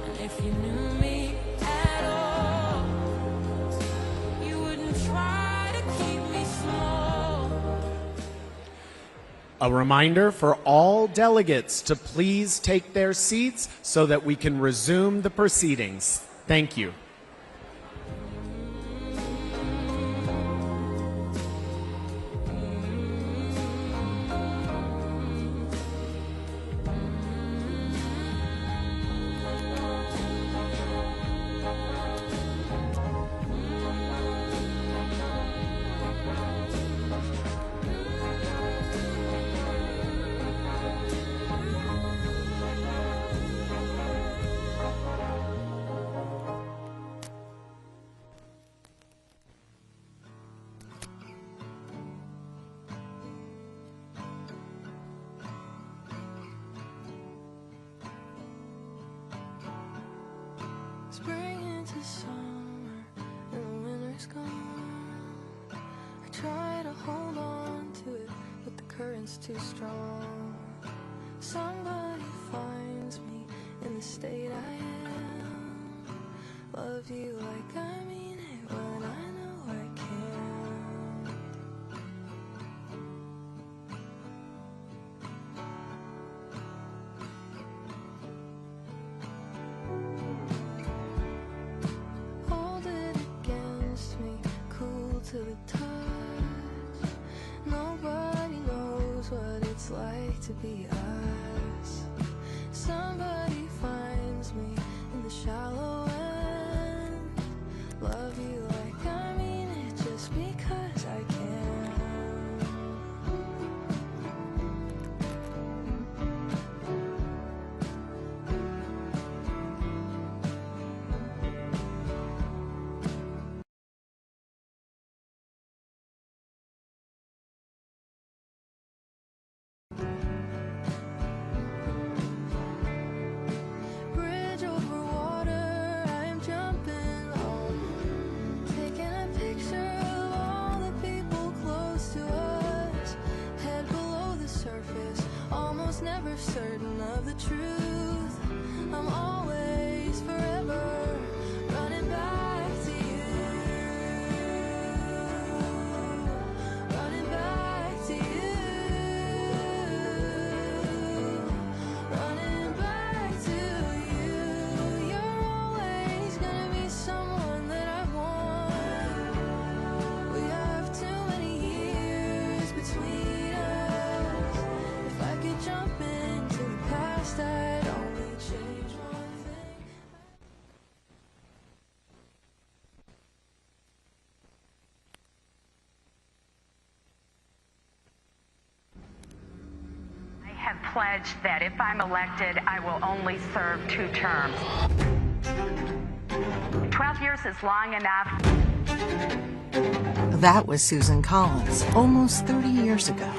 And if you knew me at all, you wouldn't try to keep me small. A reminder for all delegates to please take their seats so that we can resume the proceedings. Thank you. Spring into summer and the winter's gone. I try to hold on to it, but the current's too strong. Somebody finds me in the state I am. Love you like I mean it when I know I can. Hold it against me, cool to the touch. Nobody knows what it's like to be us. Somebody finds me in the shallow end. Love you like I mean it just because I can. Bridge over water, I'm jumping on. Taking a picture of all the people close to us. Head below the surface, almost never certain of the truth. I'm always, forever running back to you. Running back to you. Running back to you. You're always gonna be someone that I want. We have too many years between us. If I could jump into the past, I'd only change one thing. I have pledged that if I'm elected, I will only serve 2 terms. 12 years is long enough. That was Susan Collins, almost 30 years ago.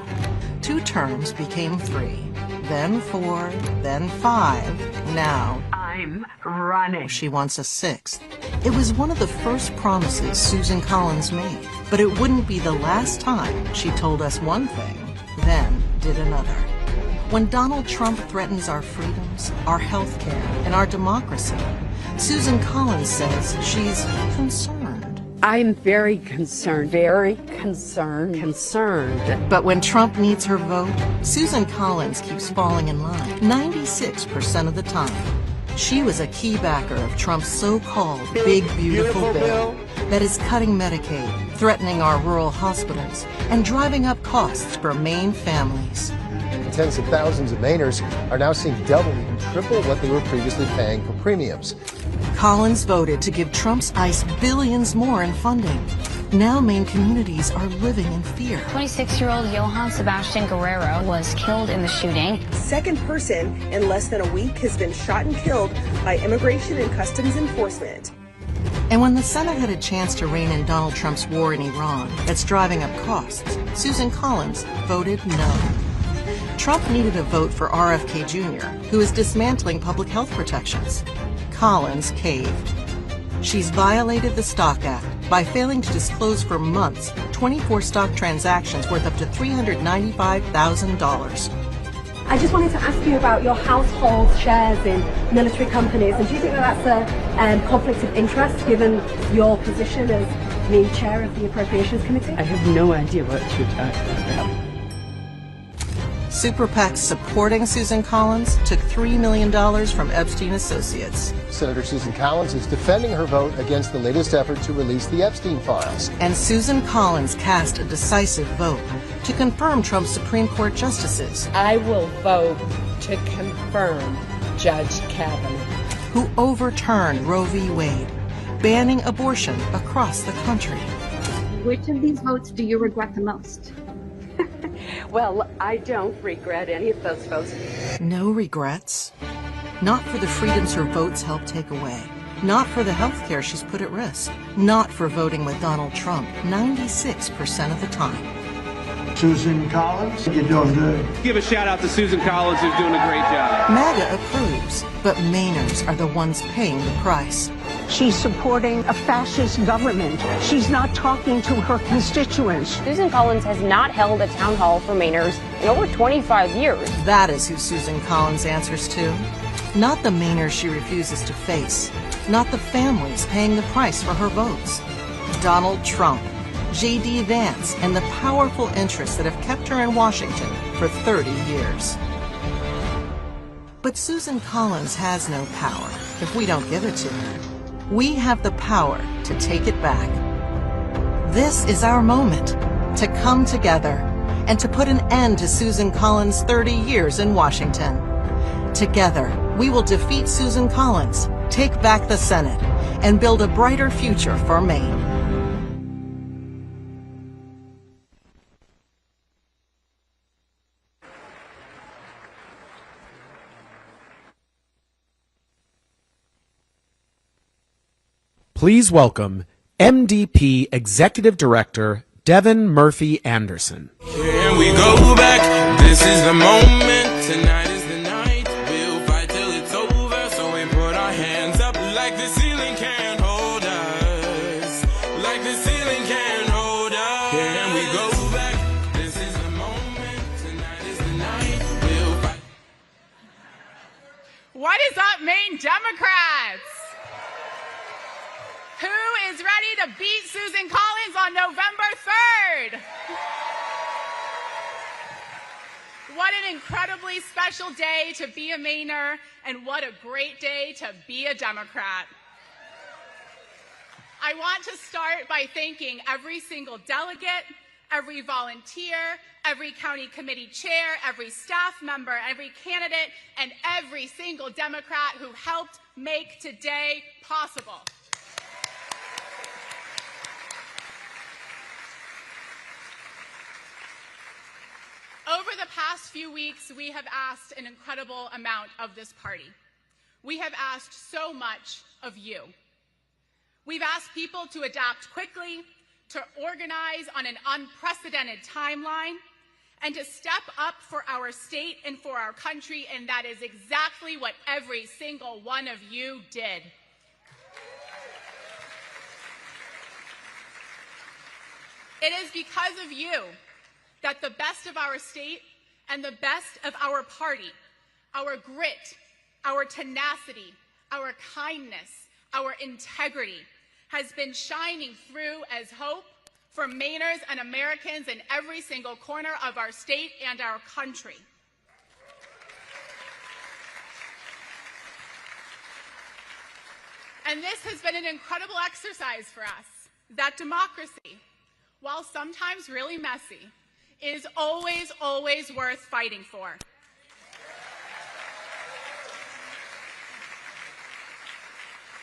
2 terms became 3, then 4, then 5. Now I'm running. she wants a 6th. It was one of the first promises Susan Collins made, but it wouldn't be the last time she told us one thing, then did another. When Donald Trump threatens our freedoms, our health care, and our democracy, Susan Collins says she's concerned. I'm very concerned. Very concerned. Concerned. But when Trump needs her vote, Susan Collins keeps falling in line 96% of the time. She was a key backer of Trump's so-called Big Beautiful Bill that is cutting Medicaid, threatening our rural hospitals, and driving up costs for Maine families. Tens of thousands of Mainers are now seeing double, even triple what they were previously paying for premiums. Collins voted to give Trump's ICE billions more in funding. Now Maine communities are living in fear. 26-year-old Johann Sebastian Guerrero was killed in the shooting. Second person in less than a week has been shot and killed by Immigration and Customs Enforcement. And when the Senate had a chance to rein in Donald Trump's war in Iran that's driving up costs, Susan Collins voted no. Trump needed a vote for RFK Jr., who is dismantling public health protections. Collins caved. She's violated the Stock Act by failing to disclose for months 24 stock transactions worth up to $395,000. I just wanted to ask you about your household shares in military companies, and do you think that that's a conflict of interest given your position as the chair of the Appropriations Committee? I have no idea what you're talking about. Super PACs supporting Susan Collins took $3 million from Epstein Associates. Senator Susan Collins is defending her vote against the latest effort to release the Epstein files. And Susan Collins cast a decisive vote to confirm Trump's Supreme Court justices. I will vote to confirm Judge Kavanaugh, who overturned Roe v. Wade, banning abortion across the country. Which of these votes do you regret the most? Well, I don't regret any of those votes. No regrets. Not for the freedoms her votes help take away. Not for the health care she's put at risk. Not for voting with Donald Trump 96% of the time. Susan Collins, you're doing good. Give a shout out to Susan Collins, who's doing a great job. MAGA approves, but Mainers are the ones paying the price. She's supporting a fascist government. She's not talking to her constituents. Susan Collins has not held a town hall for Mainers in over 25 years. That is who Susan Collins answers to. Not the Mainers she refuses to face. Not the families paying the price for her votes. Donald Trump, J.D. Vance, and the powerful interests that have kept her in Washington for 30 years. But Susan Collins has no power if we don't give it to her. We have the power to take it back. This is our moment to come together and to put an end to Susan Collins' 30 years in Washington. Together, we will defeat Susan Collins, take back the Senate, and build a brighter future for Maine. Please welcome MDP Executive Director Devin Murphy Anderson. Can we go back? This is the moment. Tonight is the night. We'll fight till it's over. So we put our hands up like the ceiling can't hold us. Like the ceiling can't hold us. Can we go back? This is the moment. Tonight is the night. We'll fight. What is up, Maine Democrats? Who is ready to beat Susan Collins on November 3rd? What an incredibly special day to be a Mainer, and what a great day to be a Democrat. I want to start by thanking every single delegate, every volunteer, every county committee chair, every staff member, every candidate, and every single Democrat who helped make today possible. Over the past few weeks, we have asked an incredible amount of this party. We have asked so much of you. We've asked people to adapt quickly, to organize on an unprecedented timeline, and to step up for our state and for our country, and that is exactly what every single one of you did. It is because of you that the best of our state and the best of our party, our grit, our tenacity, our kindness, our integrity, has been shining through as hope for Mainers and Americans in every single corner of our state and our country. And this has been an incredible exercise for us, that democracy, while sometimes really messy, is always, always worth fighting for.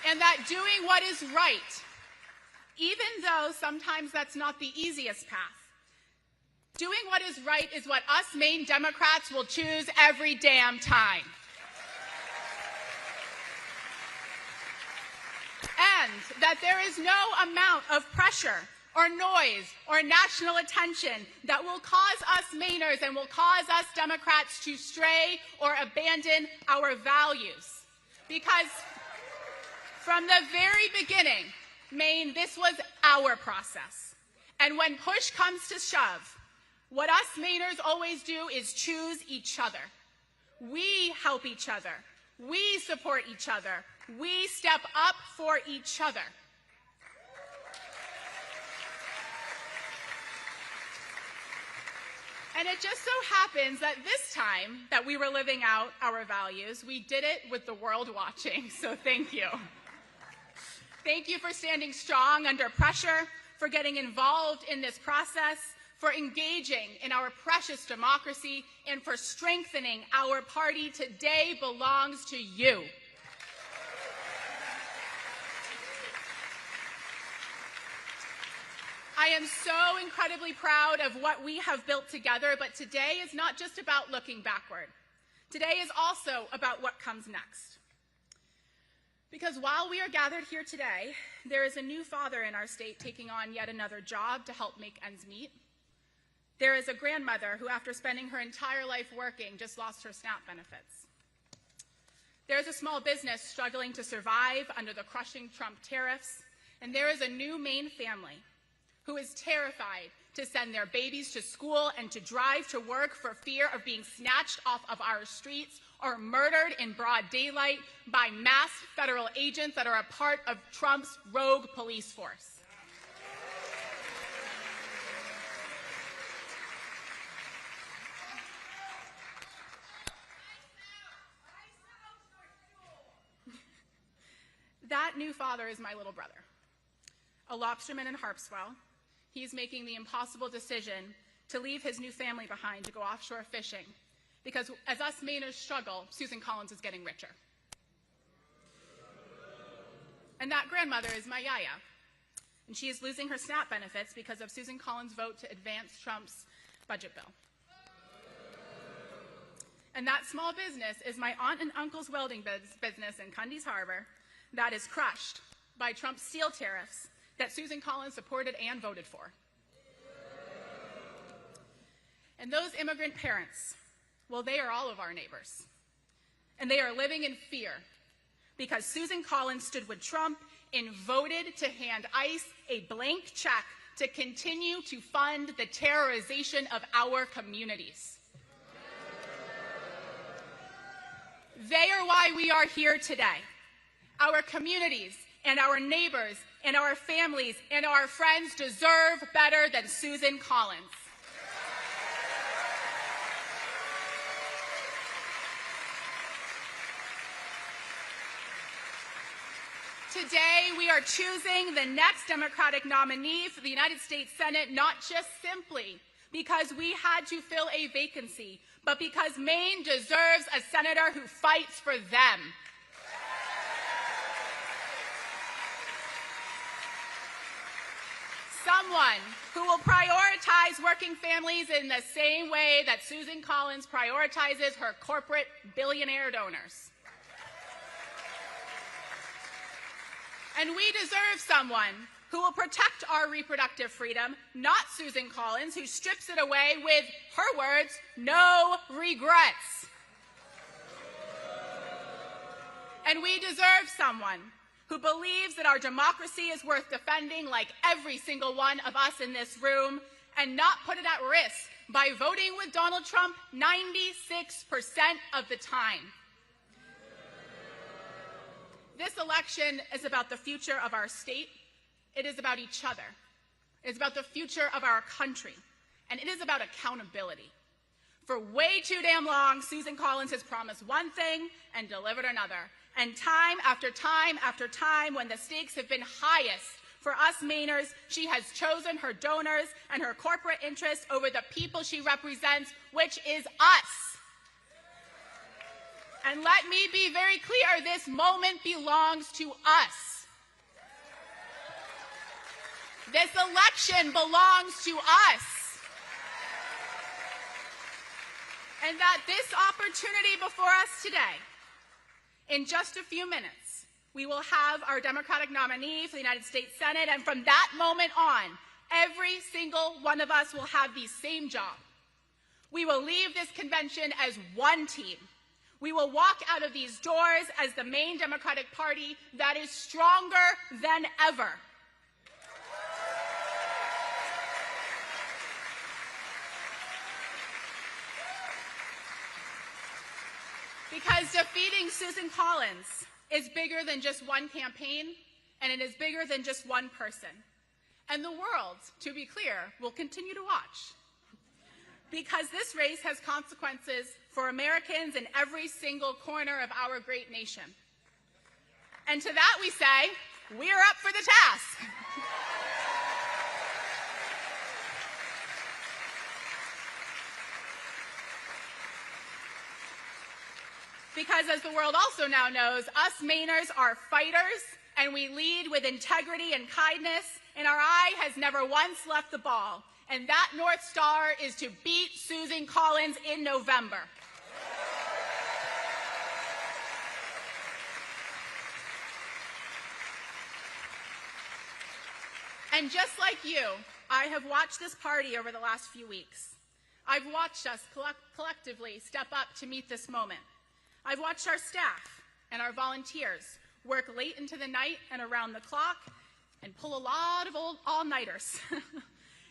And that doing what is right, even though sometimes that's not the easiest path, doing what is right is what us Maine Democrats will choose every damn time. And that there is no amount of pressure or noise or national attention that will cause us Mainers and will cause us Democrats to stray or abandon our values. Because from the very beginning, Maine, this was our process. And when push comes to shove, what us Mainers always do is choose each other. We help each other. We support each other. We step up for each other. And it just so happens that this time that we were living out our values, we did it with the world watching, so thank you. Thank you for standing strong under pressure, for getting involved in this process, for engaging in our precious democracy, and for strengthening our party. Today belongs to you. I am so incredibly proud of what we have built together, but today is not just about looking backward. Today is also about what comes next. Because while we are gathered here today, there is a new father in our state taking on yet another job to help make ends meet. There is a grandmother who, after spending her entire life working, just lost her SNAP benefits. There is a small business struggling to survive under the crushing Trump tariffs. And there is a new Maine family who is terrified to send their babies to school and to drive to work for fear of being snatched off of our streets or murdered in broad daylight by masked federal agents that are a part of Trump's rogue police force. That new father is my little brother, a lobsterman in Harpswell. He's making the impossible decision to leave his new family behind to go offshore fishing because as us Mainers struggle, Susan Collins is getting richer. And that grandmother is my yaya, and she is losing her SNAP benefits because of Susan Collins' vote to advance Trump's budget bill. And that small business is my aunt and uncle's welding business in Cundy's Harbor that is crushed by Trump's steel tariffs that Susan Collins supported and voted for. And those immigrant parents, well, they are all of our neighbors. And they are living in fear because Susan Collins stood with Trump and voted to hand ICE a blank check to continue to fund the terrorization of our communities. They are why we are here today. Our communities and our neighbors and our families and our friends deserve better than Susan Collins. Today, we are choosing the next Democratic nominee for the United States Senate, not just simply because we had to fill a vacancy, but because Maine deserves a senator who fights for them. Someone who will prioritize working families in the same way that Susan Collins prioritizes her corporate billionaire donors. And we deserve someone who will protect our reproductive freedom, not Susan Collins, who strips it away with, her words, no regrets. And we deserve someone who believes that our democracy is worth defending like every single one of us in this room and not put it at risk by voting with Donald Trump 96% of the time. This election is about the future of our state. It is about each other. It is about the future of our country. And it is about accountability. For way too damn long, Susan Collins has promised one thing and delivered another. And time after time after time, when the stakes have been highest for us Mainers, she has chosen her donors and her corporate interests over the people she represents, which is us. And let me be very clear, this moment belongs to us. This election belongs to us. And that this opportunity before us today, in just a few minutes, we will have our Democratic nominee for the United States Senate, and from that moment on, every single one of us will have the same job. We will leave this convention as one team. We will walk out of these doors as the Maine Democratic Party that is stronger than ever. Because defeating Susan Collins is bigger than just one campaign, and it is bigger than just one person. And the world, to be clear, will continue to watch. Because this race has consequences for Americans in every single corner of our great nation. And to that we say, we're up for the task. Because as the world also now knows, us Mainers are fighters, and we lead with integrity and kindness, and our eye has never once left the ball. And that North Star is to beat Susan Collins in November. And just like you, I have watched this party over the last few weeks. I've watched us collectively step up to meet this moment. I've watched our staff and our volunteers work late into the night and around the clock and pull a lot of all-nighters.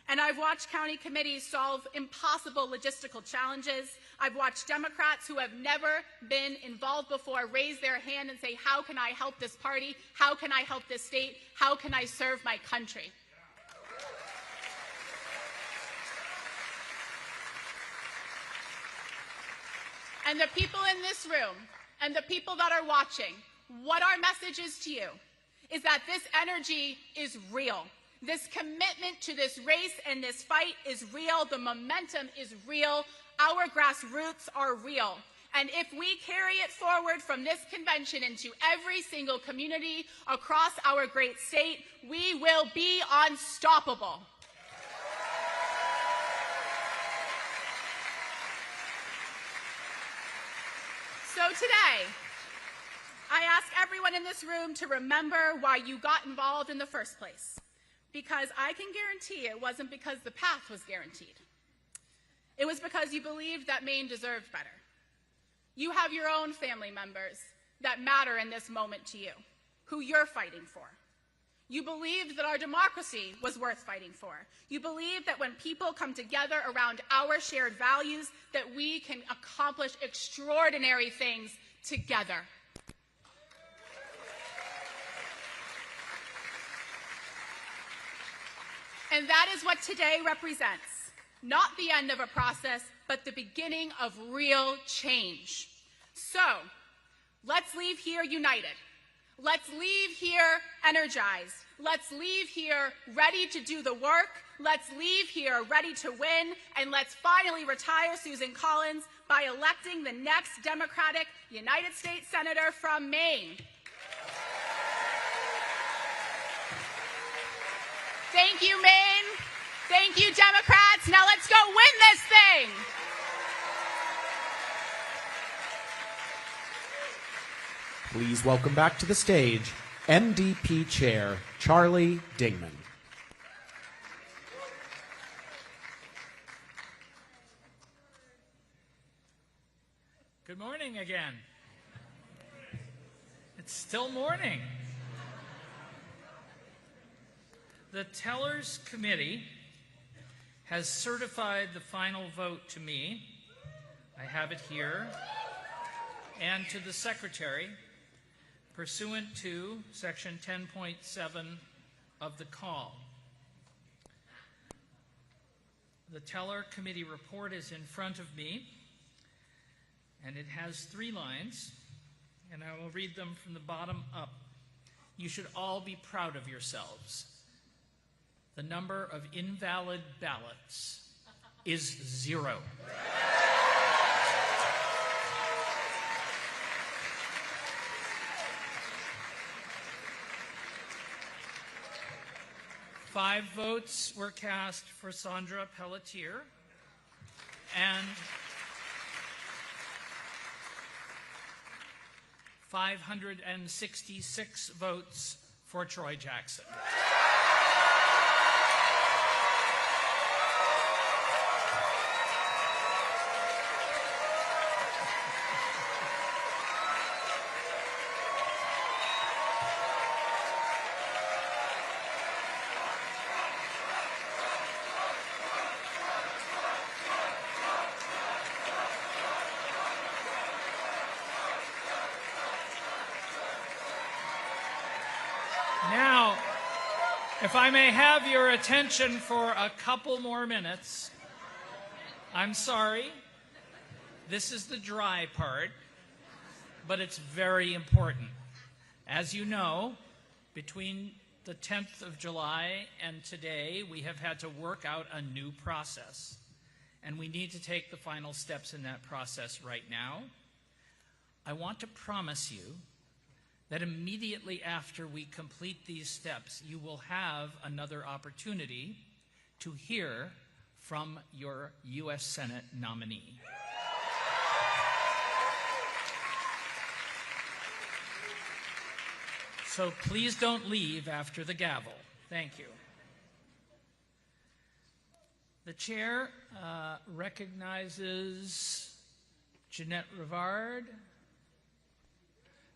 And I've watched county committees solve impossible logistical challenges. I've watched Democrats who have never been involved before raise their hand and say, how can I help this party? How can I help this state? How can I serve my country? And the people in this room and the people that are watching, what our message is to you is that this energy is real. This commitment to this race and this fight is real. The momentum is real. Our grassroots are real. And if we carry it forward from this convention into every single community across our great state, we will be unstoppable. So today, I ask everyone in this room to remember why you got involved in the first place. Because I can guarantee it wasn't because the path was guaranteed. It was because you believed that Maine deserved better. You have your own family members that matter in this moment to you, who you're fighting for. You believed that our democracy was worth fighting for. You believed that when people come together around our shared values, that we can accomplish extraordinary things together. And that is what today represents. Not the end of a process, but the beginning of real change. So, let's leave here united. Let's leave here energized. Let's leave here ready to do the work. Let's leave here ready to win. And let's finally retire Susan Collins by electing the next Democratic United States Senator from Maine. Thank you, Maine. Thank you, Democrats. Now let's go win this thing. Please welcome back to the stage MDP Chair Charlie Dingman. Good morning again. It's still morning. The Tellers Committee has certified the final vote to me. I have it here. And to the Secretary, pursuant to Section 10.7 of the call. The Teller Committee report is in front of me, and it has 3 lines. and I will read them from the bottom up. You should all be proud of yourselves. The number of invalid ballots is 0. Five votes were cast for Sandra Pelletier, and 566 votes for Troy Jackson. Now, if I may have your attention for a couple more minutes, I'm sorry. This is the dry part, but it's very important. As you know, between the 10th of July and today, we have had to work out a new process, and we need to take the final steps in that process right now. I want to promise you that immediately after we complete these steps, you will have another opportunity to hear from your U.S. Senate nominee. So please don't leave after the gavel. Thank you. The chair recognizes Jeanette Rivard.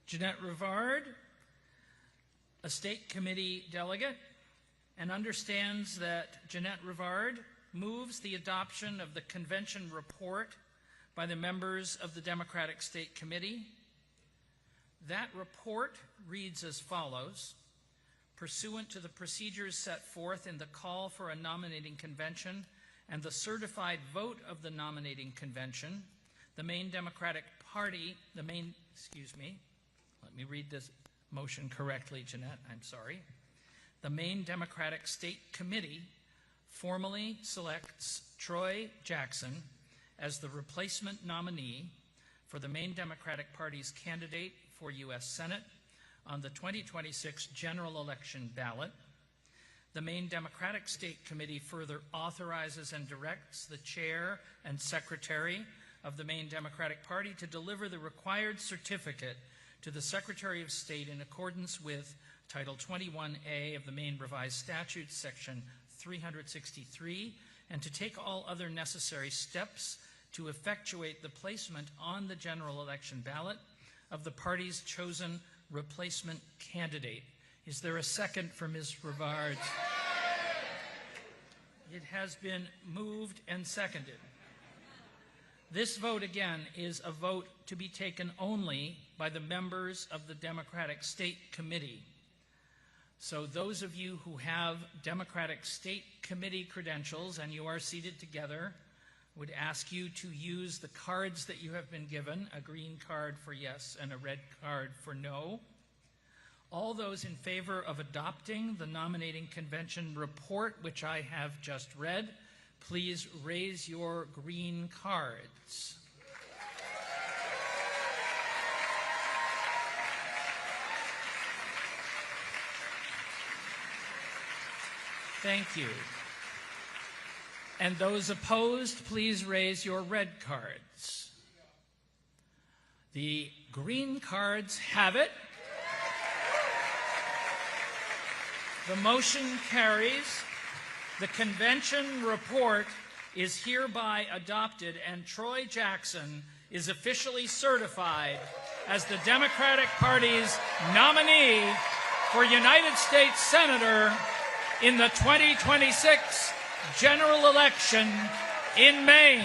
Jeanette Rivard, a state committee delegate, and understands that Jeanette Rivard moves the adoption of the convention report by the members of the Democratic State Committee. That report reads as follows: pursuant to the procedures set forth in the call for a nominating convention and the certified vote of the nominating convention, the Maine Democratic Party, let me read this motion correctly, Jeanette, I'm sorry. The Maine Democratic State Committee formally selects Troy Jackson as the replacement nominee for the Maine Democratic Party's candidate for U.S. Senate on the 2026 general election ballot. The Maine Democratic State Committee further authorizes and directs the chair and secretary of the Maine Democratic Party to deliver the required certificate to the Secretary of State in accordance with Title 21A of the Maine Revised Statutes, Section 363, and to take all other necessary steps to effectuate the placement on the general election ballot of the party's chosen replacement candidate. Is there a second for Ms. Rivard? It has been moved and seconded. This vote, again, is a vote to be taken only by the members of the Democratic State Committee. So those of you who have Democratic State Committee credentials and you are seated together, would ask you to use the cards that you have been given, a green card for yes and a red card for no. All those in favor of adopting the nominating convention report, which I have just read, please raise your green cards. Thank you. And those opposed, please raise your red cards. The green cards have it. The motion carries. The convention report is hereby adopted, and Troy Jackson is officially certified as the Democratic Party's nominee for United States Senator in the 2026 general election in Maine.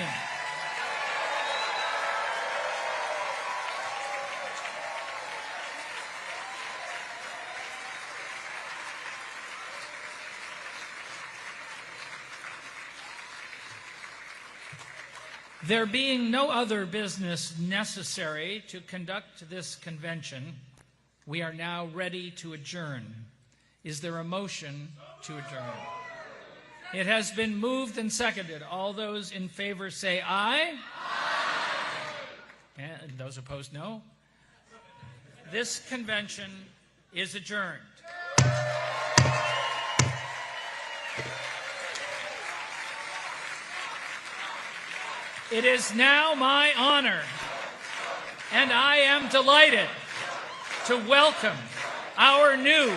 There being no other business necessary to conduct this convention, we are now ready to adjourn. Is there a motion to adjourn? It has been moved and seconded. All those in favor say aye. Aye. And those opposed, no. This convention is adjourned. It is now my honor, and I am delighted to welcome our new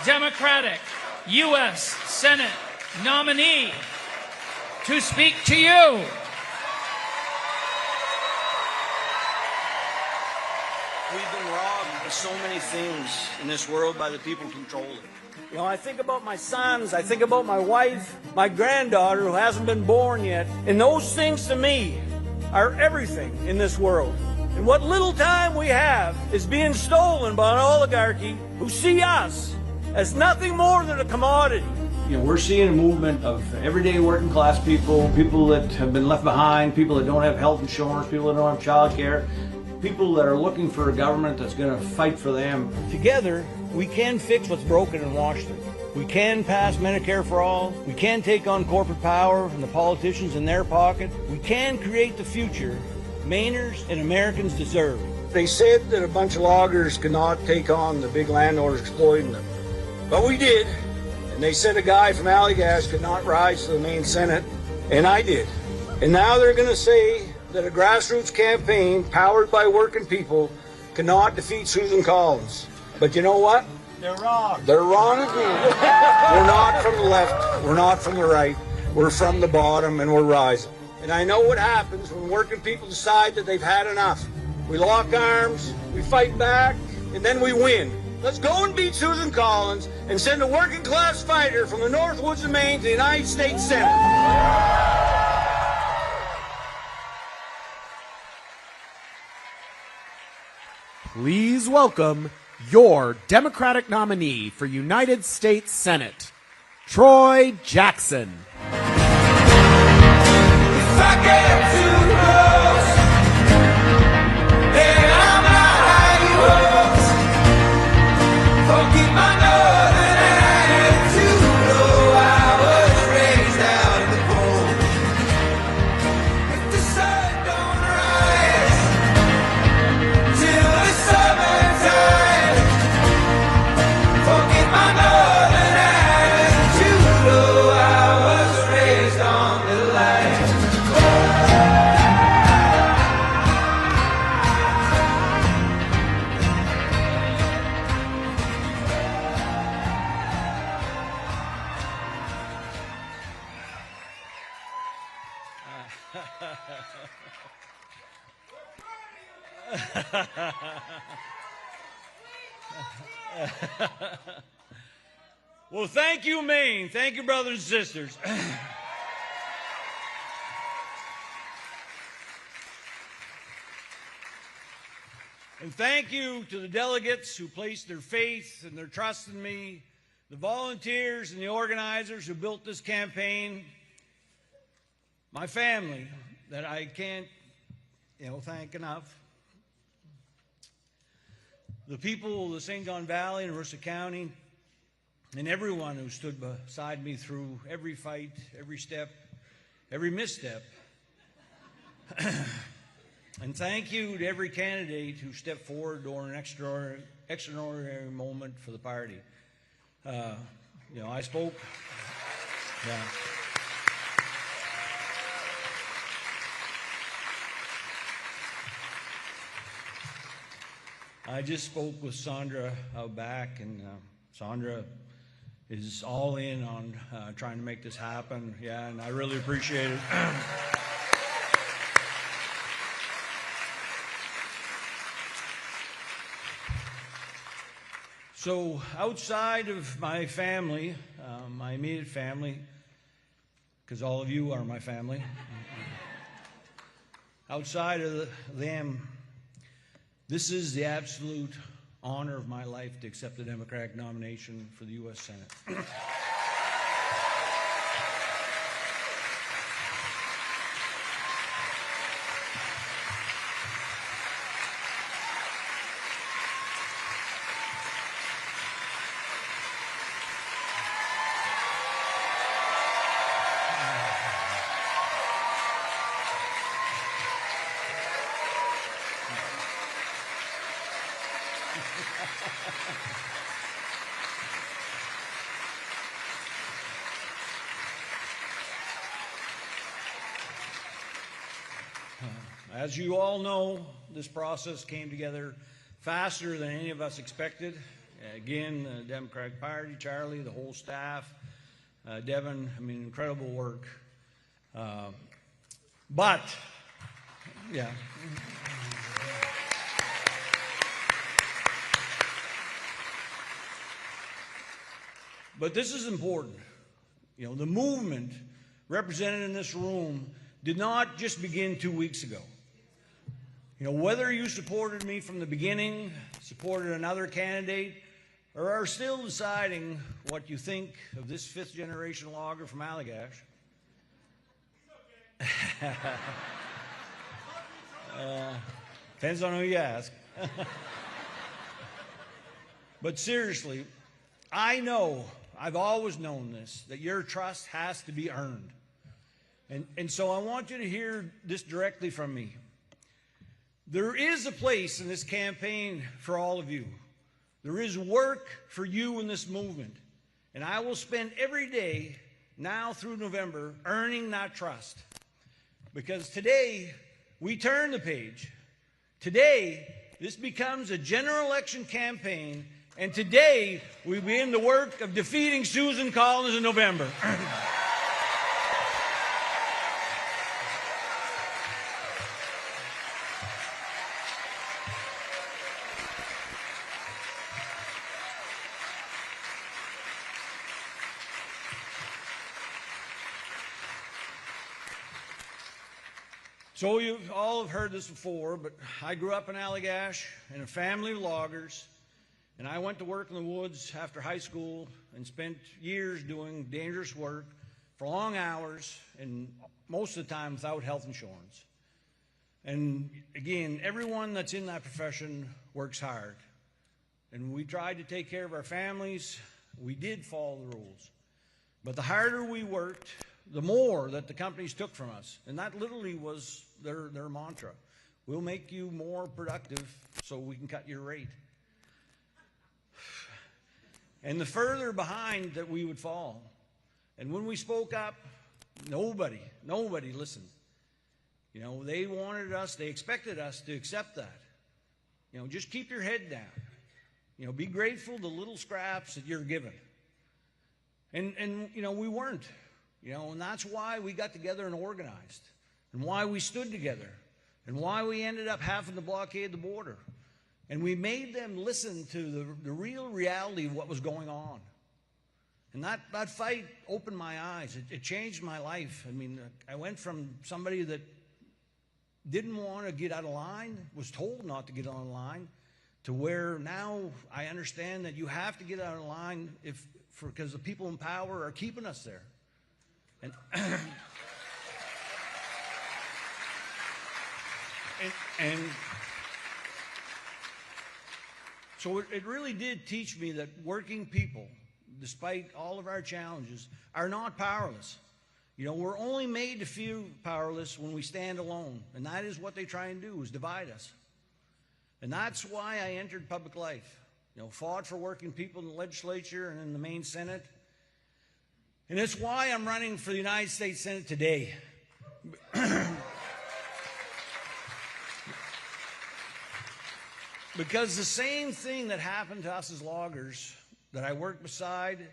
Democratic U.S. Senate nominee to speak to you. We've been robbed of so many things in this world by the people who control it. You know, I think about my sons, I think about my wife, my granddaughter who hasn't been born yet, and those things to me are everything in this world. And what little time we have is being stolen by an oligarchy who see us as nothing more than a commodity. You know, we're seeing a movement of everyday working class people, people that have been left behind, people that don't have health insurance, people that don't have child care, people that are looking for a government that's going to fight for them. Together, we can fix what's broken in Washington. We can pass Medicare for all. We can take on corporate power and the politicians in their pocket. We can create the future Mainers and Americans deserve. They said that a bunch of loggers could not take on the big landowners exploiting them. But we did. And they said a guy from Allagash could not rise to the Maine Senate. And I did. And now they're going to say that a grassroots campaign powered by working people cannot defeat Susan Collins. But you know what? They're wrong. They're wrong again. We're not from the left. We're not from the right. We're from the bottom, and we're rising. And I know what happens when working people decide that they've had enough. We lock arms, we fight back, and then we win. Let's go and beat Susan Collins and send a working class fighter from the North Woods of Maine to the United States Senate. Please welcome your Democratic nominee for United States Senate, Troy Jackson. If I get too close, then I'm not how you was. Forgive my northern attitude, oh, I was raised out in the cold. If the sun don't rise till the summertime, forgive my northern attitude, oh, I was raised on the line. Well, thank you, Maine. Thank you, brothers and sisters. And thank you to the delegates who placed their faith and their trust in me, the volunteers and the organizers who built this campaign, my family that I can't, thank enough, the people of the St. John Valley and Aroostook County, and everyone who stood beside me through every fight, every step, every misstep. And thank you to every candidate who stepped forward during an extraordinary moment for the party. I spoke. Yeah. I just spoke with Sandra out back, and Sandra is all in on trying to make this happen. Yeah, and I really appreciate it. So outside of my family, my immediate family, because all of you are my family, outside of them, this is the absolute honor of my life to accept the Democratic nomination for the U.S. Senate. As you all know, this process came together faster than any of us expected. Again, the Democratic Party, Charlie, the whole staff, Devin, I mean, incredible work. But, yeah. But this is important. You know, the movement represented in this room did not just begin 2 weeks ago. You know, whether you supported me from the beginning, supported another candidate, or are still deciding what you think of this fifth-generation logger from Allagash, depends on who you ask. But seriously, I know, I've always known this, that your trust has to be earned. And so I want you to hear this directly from me. There is a place in this campaign for all of you. There is work for you in this movement. And I will spend every day, now through November, earning that trust. Because today, we turn the page. Today, this becomes a general election campaign. And today, we begin the work of defeating Susan Collins in November. So you all have heard this before, but I grew up in Allagash in a family of loggers, and I went to work in the woods after high school and spent years doing dangerous work for long hours and most of the time without health insurance. And again, everyone that's in that profession works hard. And we tried to take care of our families. We did follow the rules. But the harder we worked, the more that the companies took from us. And that literally was their mantra. We'll make you more productive so we can cut your rate. And the further behind that we would fall. And when we spoke up, nobody listened. You know, they wanted us, they expected us to accept that. You know, just keep your head down. You know, be grateful to little scraps that you're given. And you know, we weren't. You know, and that's why we got together and organized, and why we stood together, and why we ended up having to blockade the border. And we made them listen to the real reality of what was going on. And that fight opened my eyes. It changed my life. I mean, I went from somebody that didn't want to get out of line, was told not to get out of line, to where now I understand that you have to get out of line because the people in power are keeping us there. And so it really did teach me that working people, despite all of our challenges, are not powerless. You know, we're only made to feel powerless when we stand alone. And that is what they try and do, is divide us. And that's why I entered public life. You know, fought for working people in the legislature and in the Maine Senate. And it's why I'm running for the United States Senate today. Because the same thing that happened to us as loggers that I work beside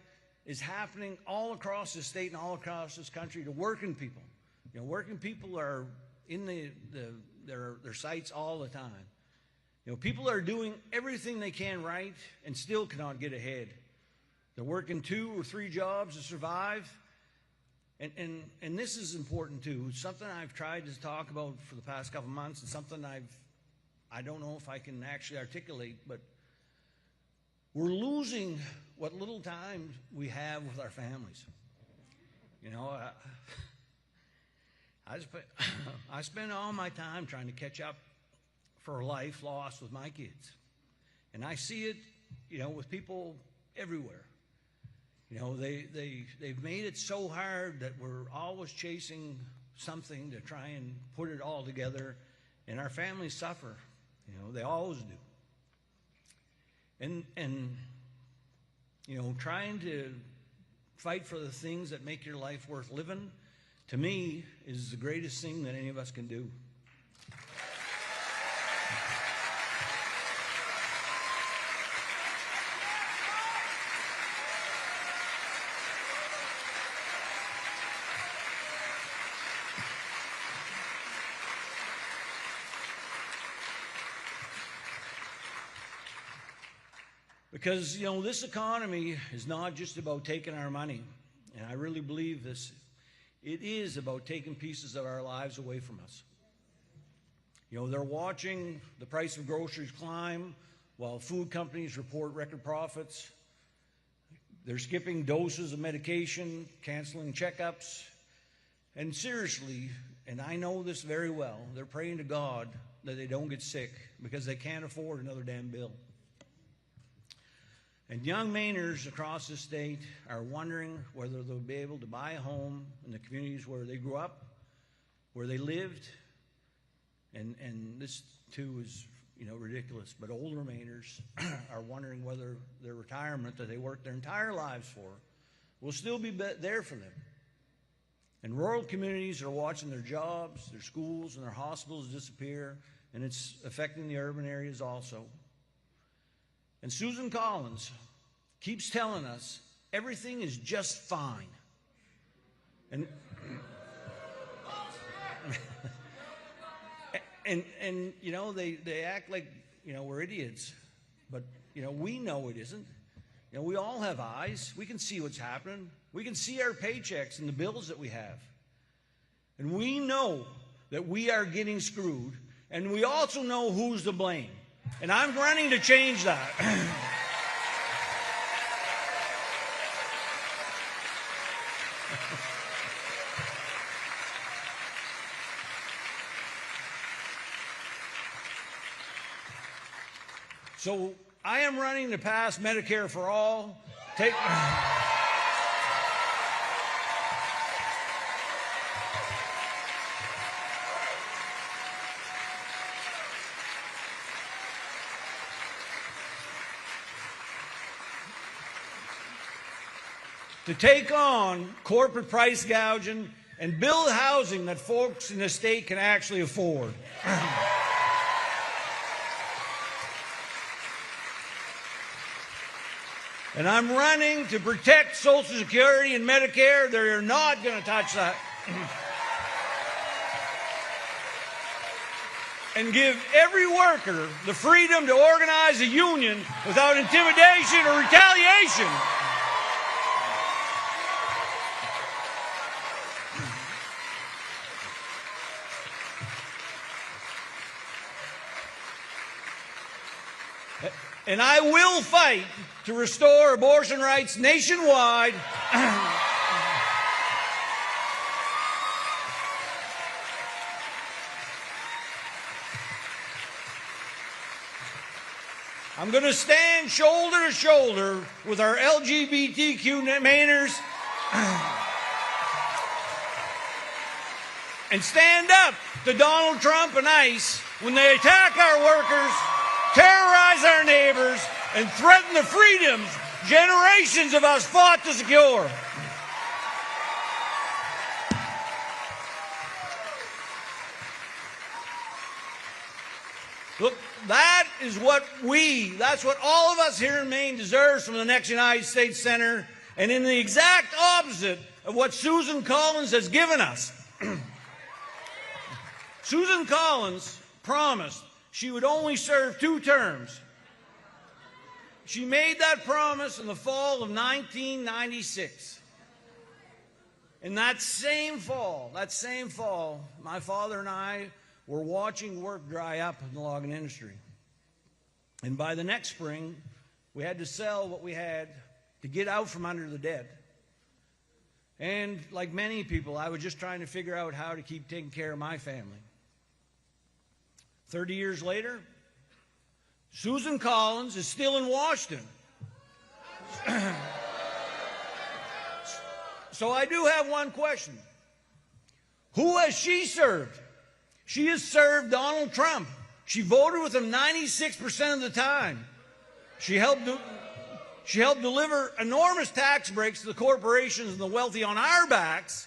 is happening all across the state and all across this country to working people. You know, working people are in their sights all the time. You know, people are doing everything they can right and still cannot get ahead. They're working 2 or 3 jobs to survive. And this is important too. It's something I've tried to talk about for the past couple months, and something I don't know if I can actually articulate, but we're losing what little time we have with our families. You know, I spend all my time trying to catch up for a life lost with my kids. And I see it, you know, with people everywhere. You know, they've made it so hard that we're always chasing something to try and put it all together, and our families suffer. You know, they always do. And you know, trying to fight for the things that make your life worth living, to me, is the greatest thing that any of us can do. Because, you know, this economy is not just about taking our money, and I really believe this. It is about taking pieces of our lives away from us. You know, they're watching the price of groceries climb while food companies report record profits. They're skipping doses of medication, canceling checkups, and seriously, and I know this very well, they're praying to God that they don't get sick because they can't afford another damn bill. And young Mainers across the state are wondering whether they'll be able to buy a home in the communities where they grew up, where they lived. And this, too, is, you know, ridiculous. But older Mainers are wondering whether their retirement that they worked their entire lives for will still be there for them. And rural communities are watching their jobs, their schools, and their hospitals disappear, and it's affecting the urban areas also. And Susan Collins keeps telling us everything is just fine. And and you know, they act like, you know, we're idiots. But, you know, we know it isn't. You know, we all have eyes. We can see what's happening. We can see our paychecks and the bills that we have. And we know that we are getting screwed. And we also know who's to blame. And I'm running to change that. So I am running to pass Medicare for all. To take on corporate price gouging and build housing that folks in the state can actually afford. And I'm running to protect Social Security and Medicare. They're not going to touch that. And give every worker the freedom to organize a union without intimidation or retaliation. And I will fight to restore abortion rights nationwide. I'm going to stand shoulder to shoulder with our LGBTQ Mainers and stand up to Donald Trump and ICE when they attack our workers, terrorize our neighbors, and threaten the freedoms generations of us fought to secure. Look, that's what all of us here in Maine deserves from the next United States Senator, and in the exact opposite of what Susan Collins has given us. Susan Collins promised she would only serve 2 terms. She made that promise in the fall of 1996. In that same fall, my father and I were watching work dry up in the logging industry. And by the next spring, we had to sell what we had to get out from under the debt. And like many people, I was just trying to figure out how to keep taking care of my family. 30 years later, Susan Collins is still in Washington. So I do have one question. Who has she served? She has served Donald Trump. She voted with him 96% of the time. She helped deliver enormous tax breaks to the corporations and the wealthy on our backs.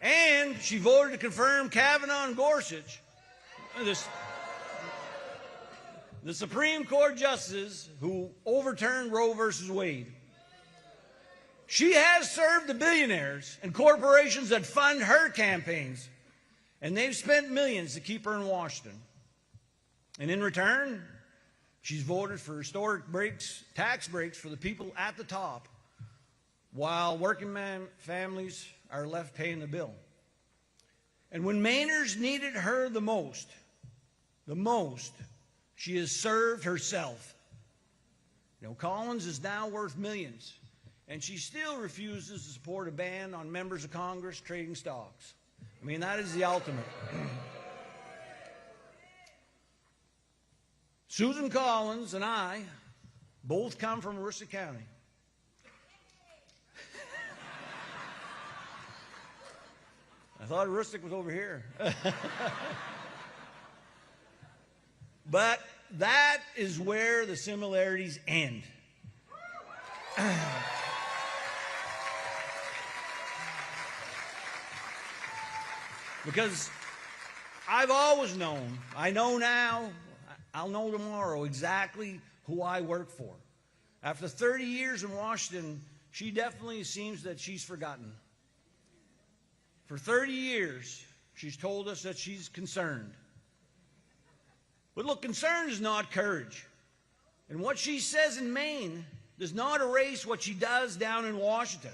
And she voted to confirm Kavanaugh and Gorsuch, the Supreme Court justices who overturned Roe versus Wade. She has served the billionaires and corporations that fund her campaigns, and they've spent millions to keep her in Washington. And in return, She's voted for historic tax breaks for the people at the top, while working families are left paying the bill. And when Mainers needed her the most, she has served herself. You know, Collins is now worth millions, and she still refuses to support a ban on members of Congress trading stocks. I mean, that is the ultimate. Susan Collins and I both come from Aroostook County. I thought Aroostook was over here. But that is where the similarities end. Because I've always known, I know now, I'll know tomorrow exactly who I work for. After 30 years in Washington, she definitely seems that she's forgotten. For 30 years, she's told us that she's concerned. But look, concern is not courage. And what she says in Maine does not erase what she does down in Washington.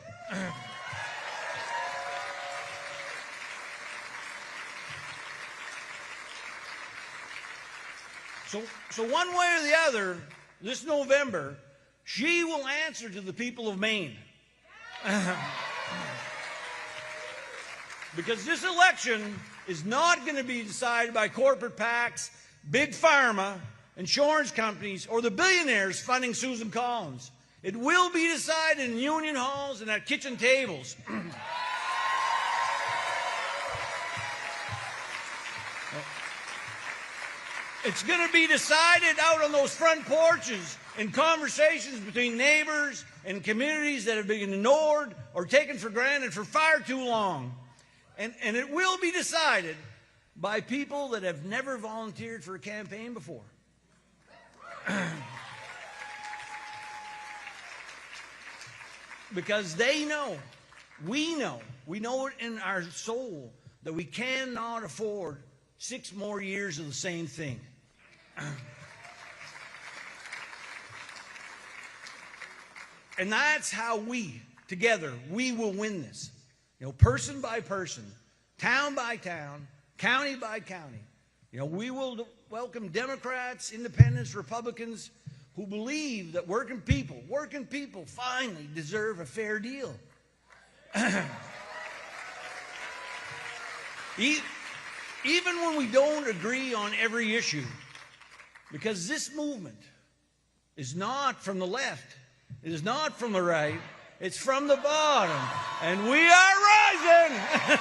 So one way or the other, this November, she will answer to the people of Maine. Because this election is not going to be decided by corporate PACs, big pharma, insurance companies, or the billionaires funding Susan Collins. It will be decided in union halls and at kitchen tables. It's going to be decided out on those front porches in conversations between neighbors and communities that have been ignored or taken for granted for far too long. And it will be decided by people that have never volunteered for a campaign before. Because they know, we know it in our soul that we cannot afford 6 more years of the same thing. And that's how we, together, we will win this. You know, person by person, town by town, county by county. You know, we will welcome Democrats, Independents, Republicans who believe that working people finally deserve a fair deal. Even when we don't agree on every issue, because this movement is not from the left, it is not from the right, it's from the bottom, and we are rising!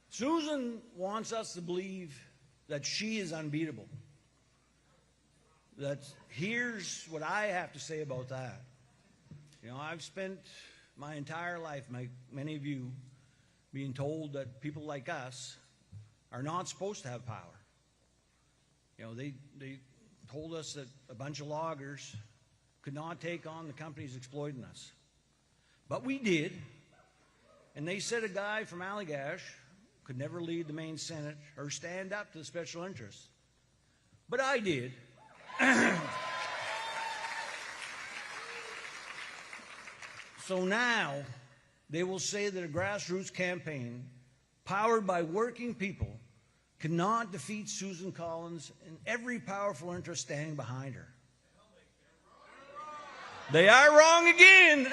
Susan wants us to believe that she is unbeatable. Here's what I have to say about that. You know, I've spent my entire life, many of you, being told that people like us are not supposed to have power. You know, they told us that a bunch of loggers could not take on the companies exploiting us. But we did. And they said a guy from Allagash could never lead the Maine Senate or stand up to the special interests. But I did. So now they will say that a grassroots campaign powered by working people cannot defeat Susan Collins and every powerful interest standing behind her. They are wrong again.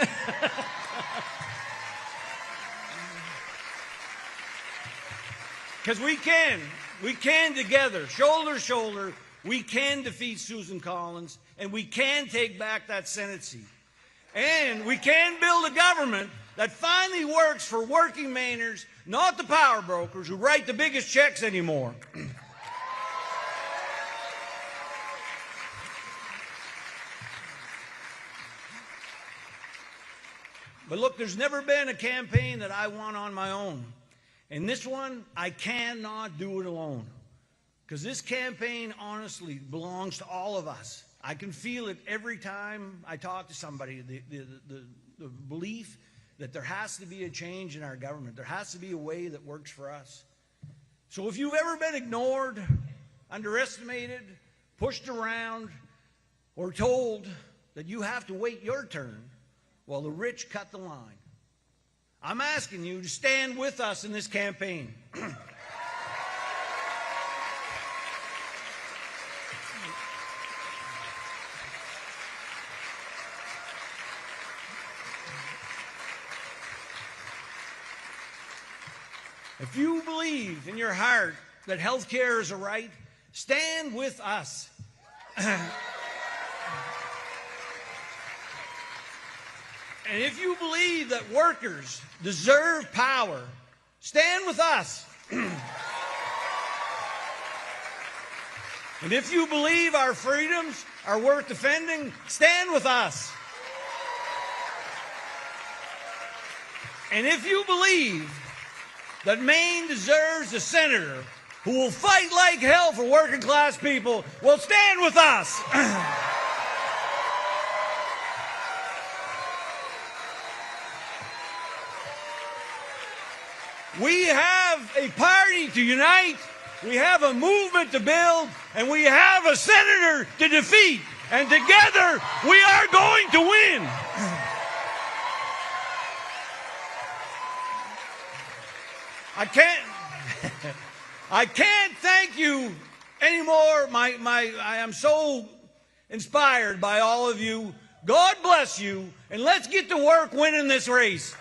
Because we can together, shoulder to shoulder, we can defeat Susan Collins, and we can take back that Senate seat. And we can build a government that finally works for working Mainers, not the power brokers who write the biggest checks anymore. But look, there's never been a campaign that I won on my own. And this one, I cannot do it alone. Because this campaign honestly belongs to all of us. I can feel it every time I talk to somebody, the belief that there has to be a change in our government. There has to be a way that works for us. So if you've ever been ignored, underestimated, pushed around, or told that you have to wait your turn while the rich cut the line, I'm asking you to stand with us in this campaign. If you believe in your heart that health care is a right, stand with us. And if you believe that workers deserve power, stand with us. And if you believe our freedoms are worth defending, stand with us. And if you believe that Maine deserves a senator who will fight like hell for working class people, well, stand with us. We have a party to unite, we have a movement to build, and we have a senator to defeat. And together, we are going to win. I can't thank you anymore. I am so inspired by all of you. God bless you, and let's get to work winning this race.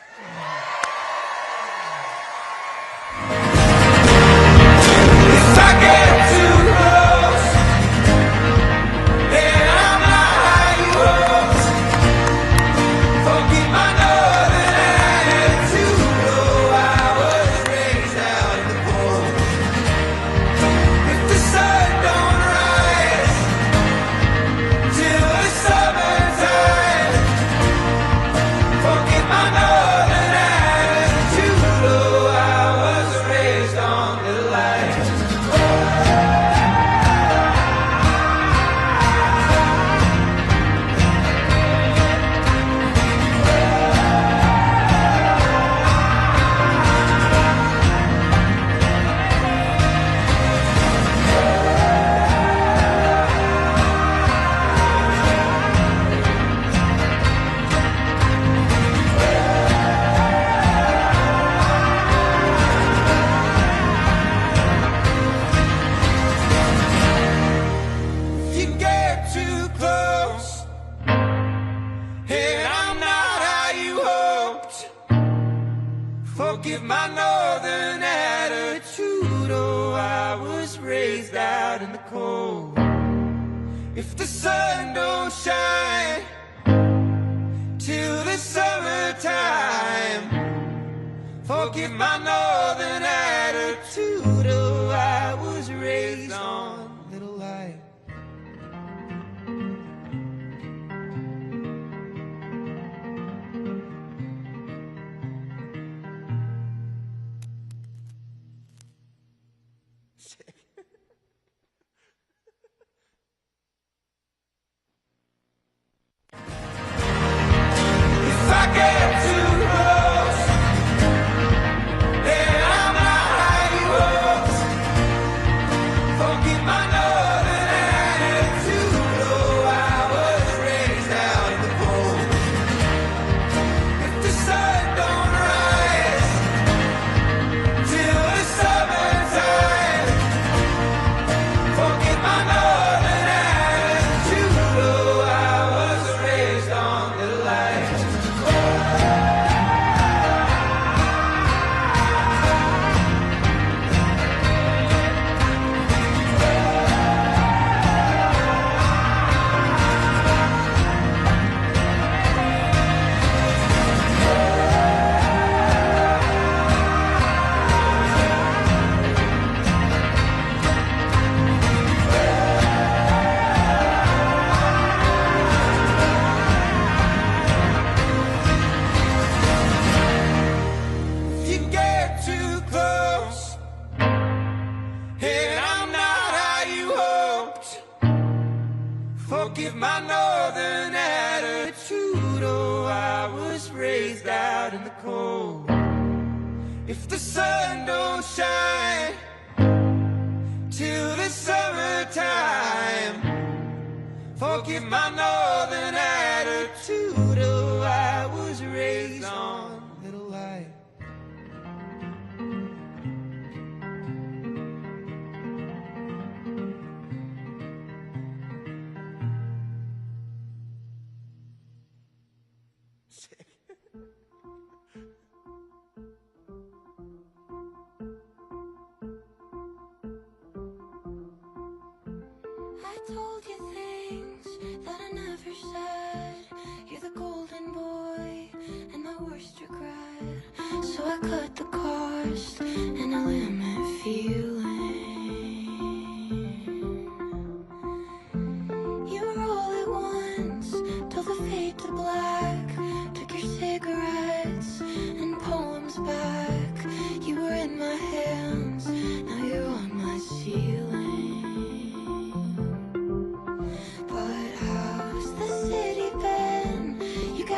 Forgive my northern attitude. Oh, I was raised out in the cold. If the sun don't shine till the summertime, forgive my northern attitude. Oh, I was raised on little light. If I get too close, then raised out in the cold. If the sun don't shine till the summertime, forgive my northern attitude. Oh, I was raised on little light. I told you things that I never said. You're the golden boy and my worst regret. So I cut the cost and I limit feeling. You were all at once till the fade to black. Took your cigarettes and poems back. You were in my hands, now you're on my ceiling.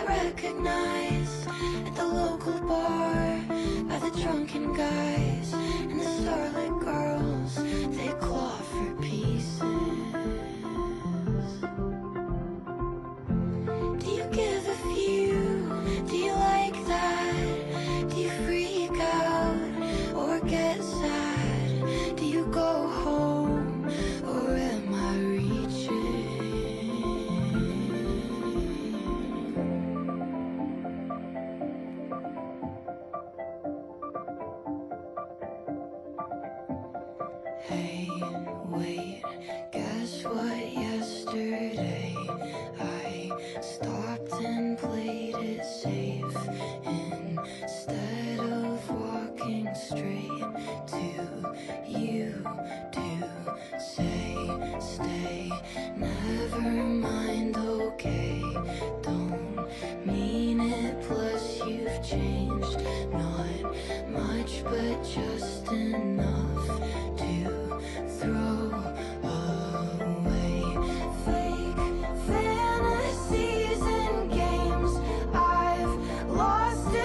Recognized at the local bar by the drunken guys and the starlit girls. They claw for pieces. Do you give a few? Do you like that? Do you freak out or get sad? Do you go home or am I reaching? Hey, wait, guess what? Yesterday I stopped and played it safe instead of walking straight to you to say stay. Never mind, okay, don't mean it. Plus you've changed, not much but just enough to throw away. Fake fantasies and games I've lost a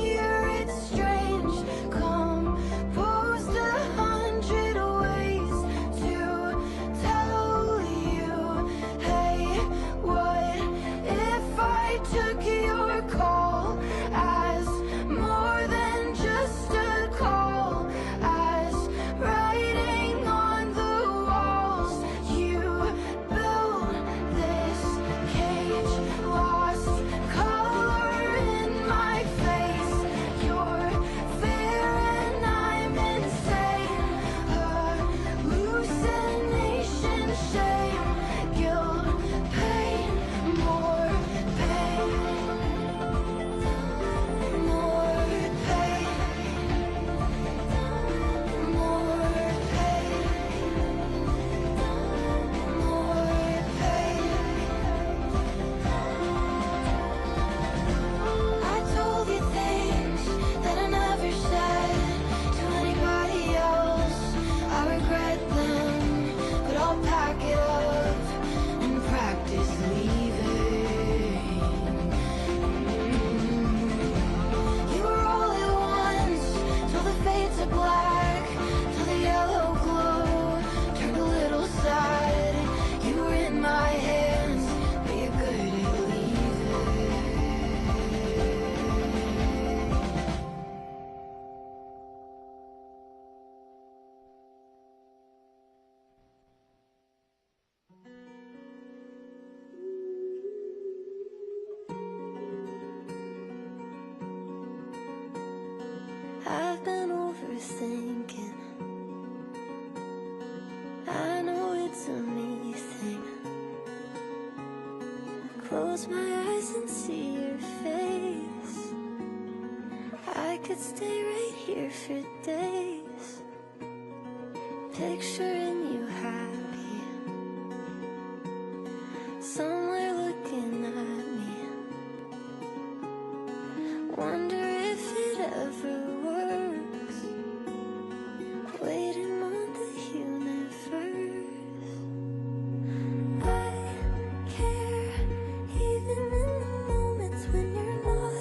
year, it's strange. Composed 100 ways to tell you, hey, what if I took your call as more than just a call, as writing on the walls. You built this cage, lost color in my face. You're fair and I'm insane. Hallucination, shame, guilt, pain, more pain, more pain, more pain, more pain. I told you things that I never said to anybody else. I regret them, but I'll pack it up and practice leaving. You were all at once till the fade to black, till the yellow glow turned a little sad. You were in my hands, but you're good at leaving. I've been overthinking. I know it's a me thing. Close my eyes and see your face. I could stay right here for days, picturing you happy, somewhere looking at me. Wonder if it ever works, waiting on the universe. I care even in the moments when you're not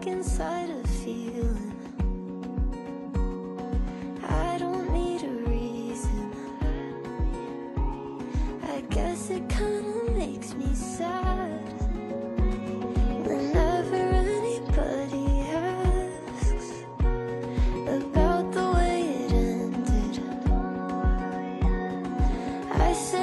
stuck inside a feeling. I don't need a reason. I guess it kinda makes me sad whenever anybody asks about the way it ended. I said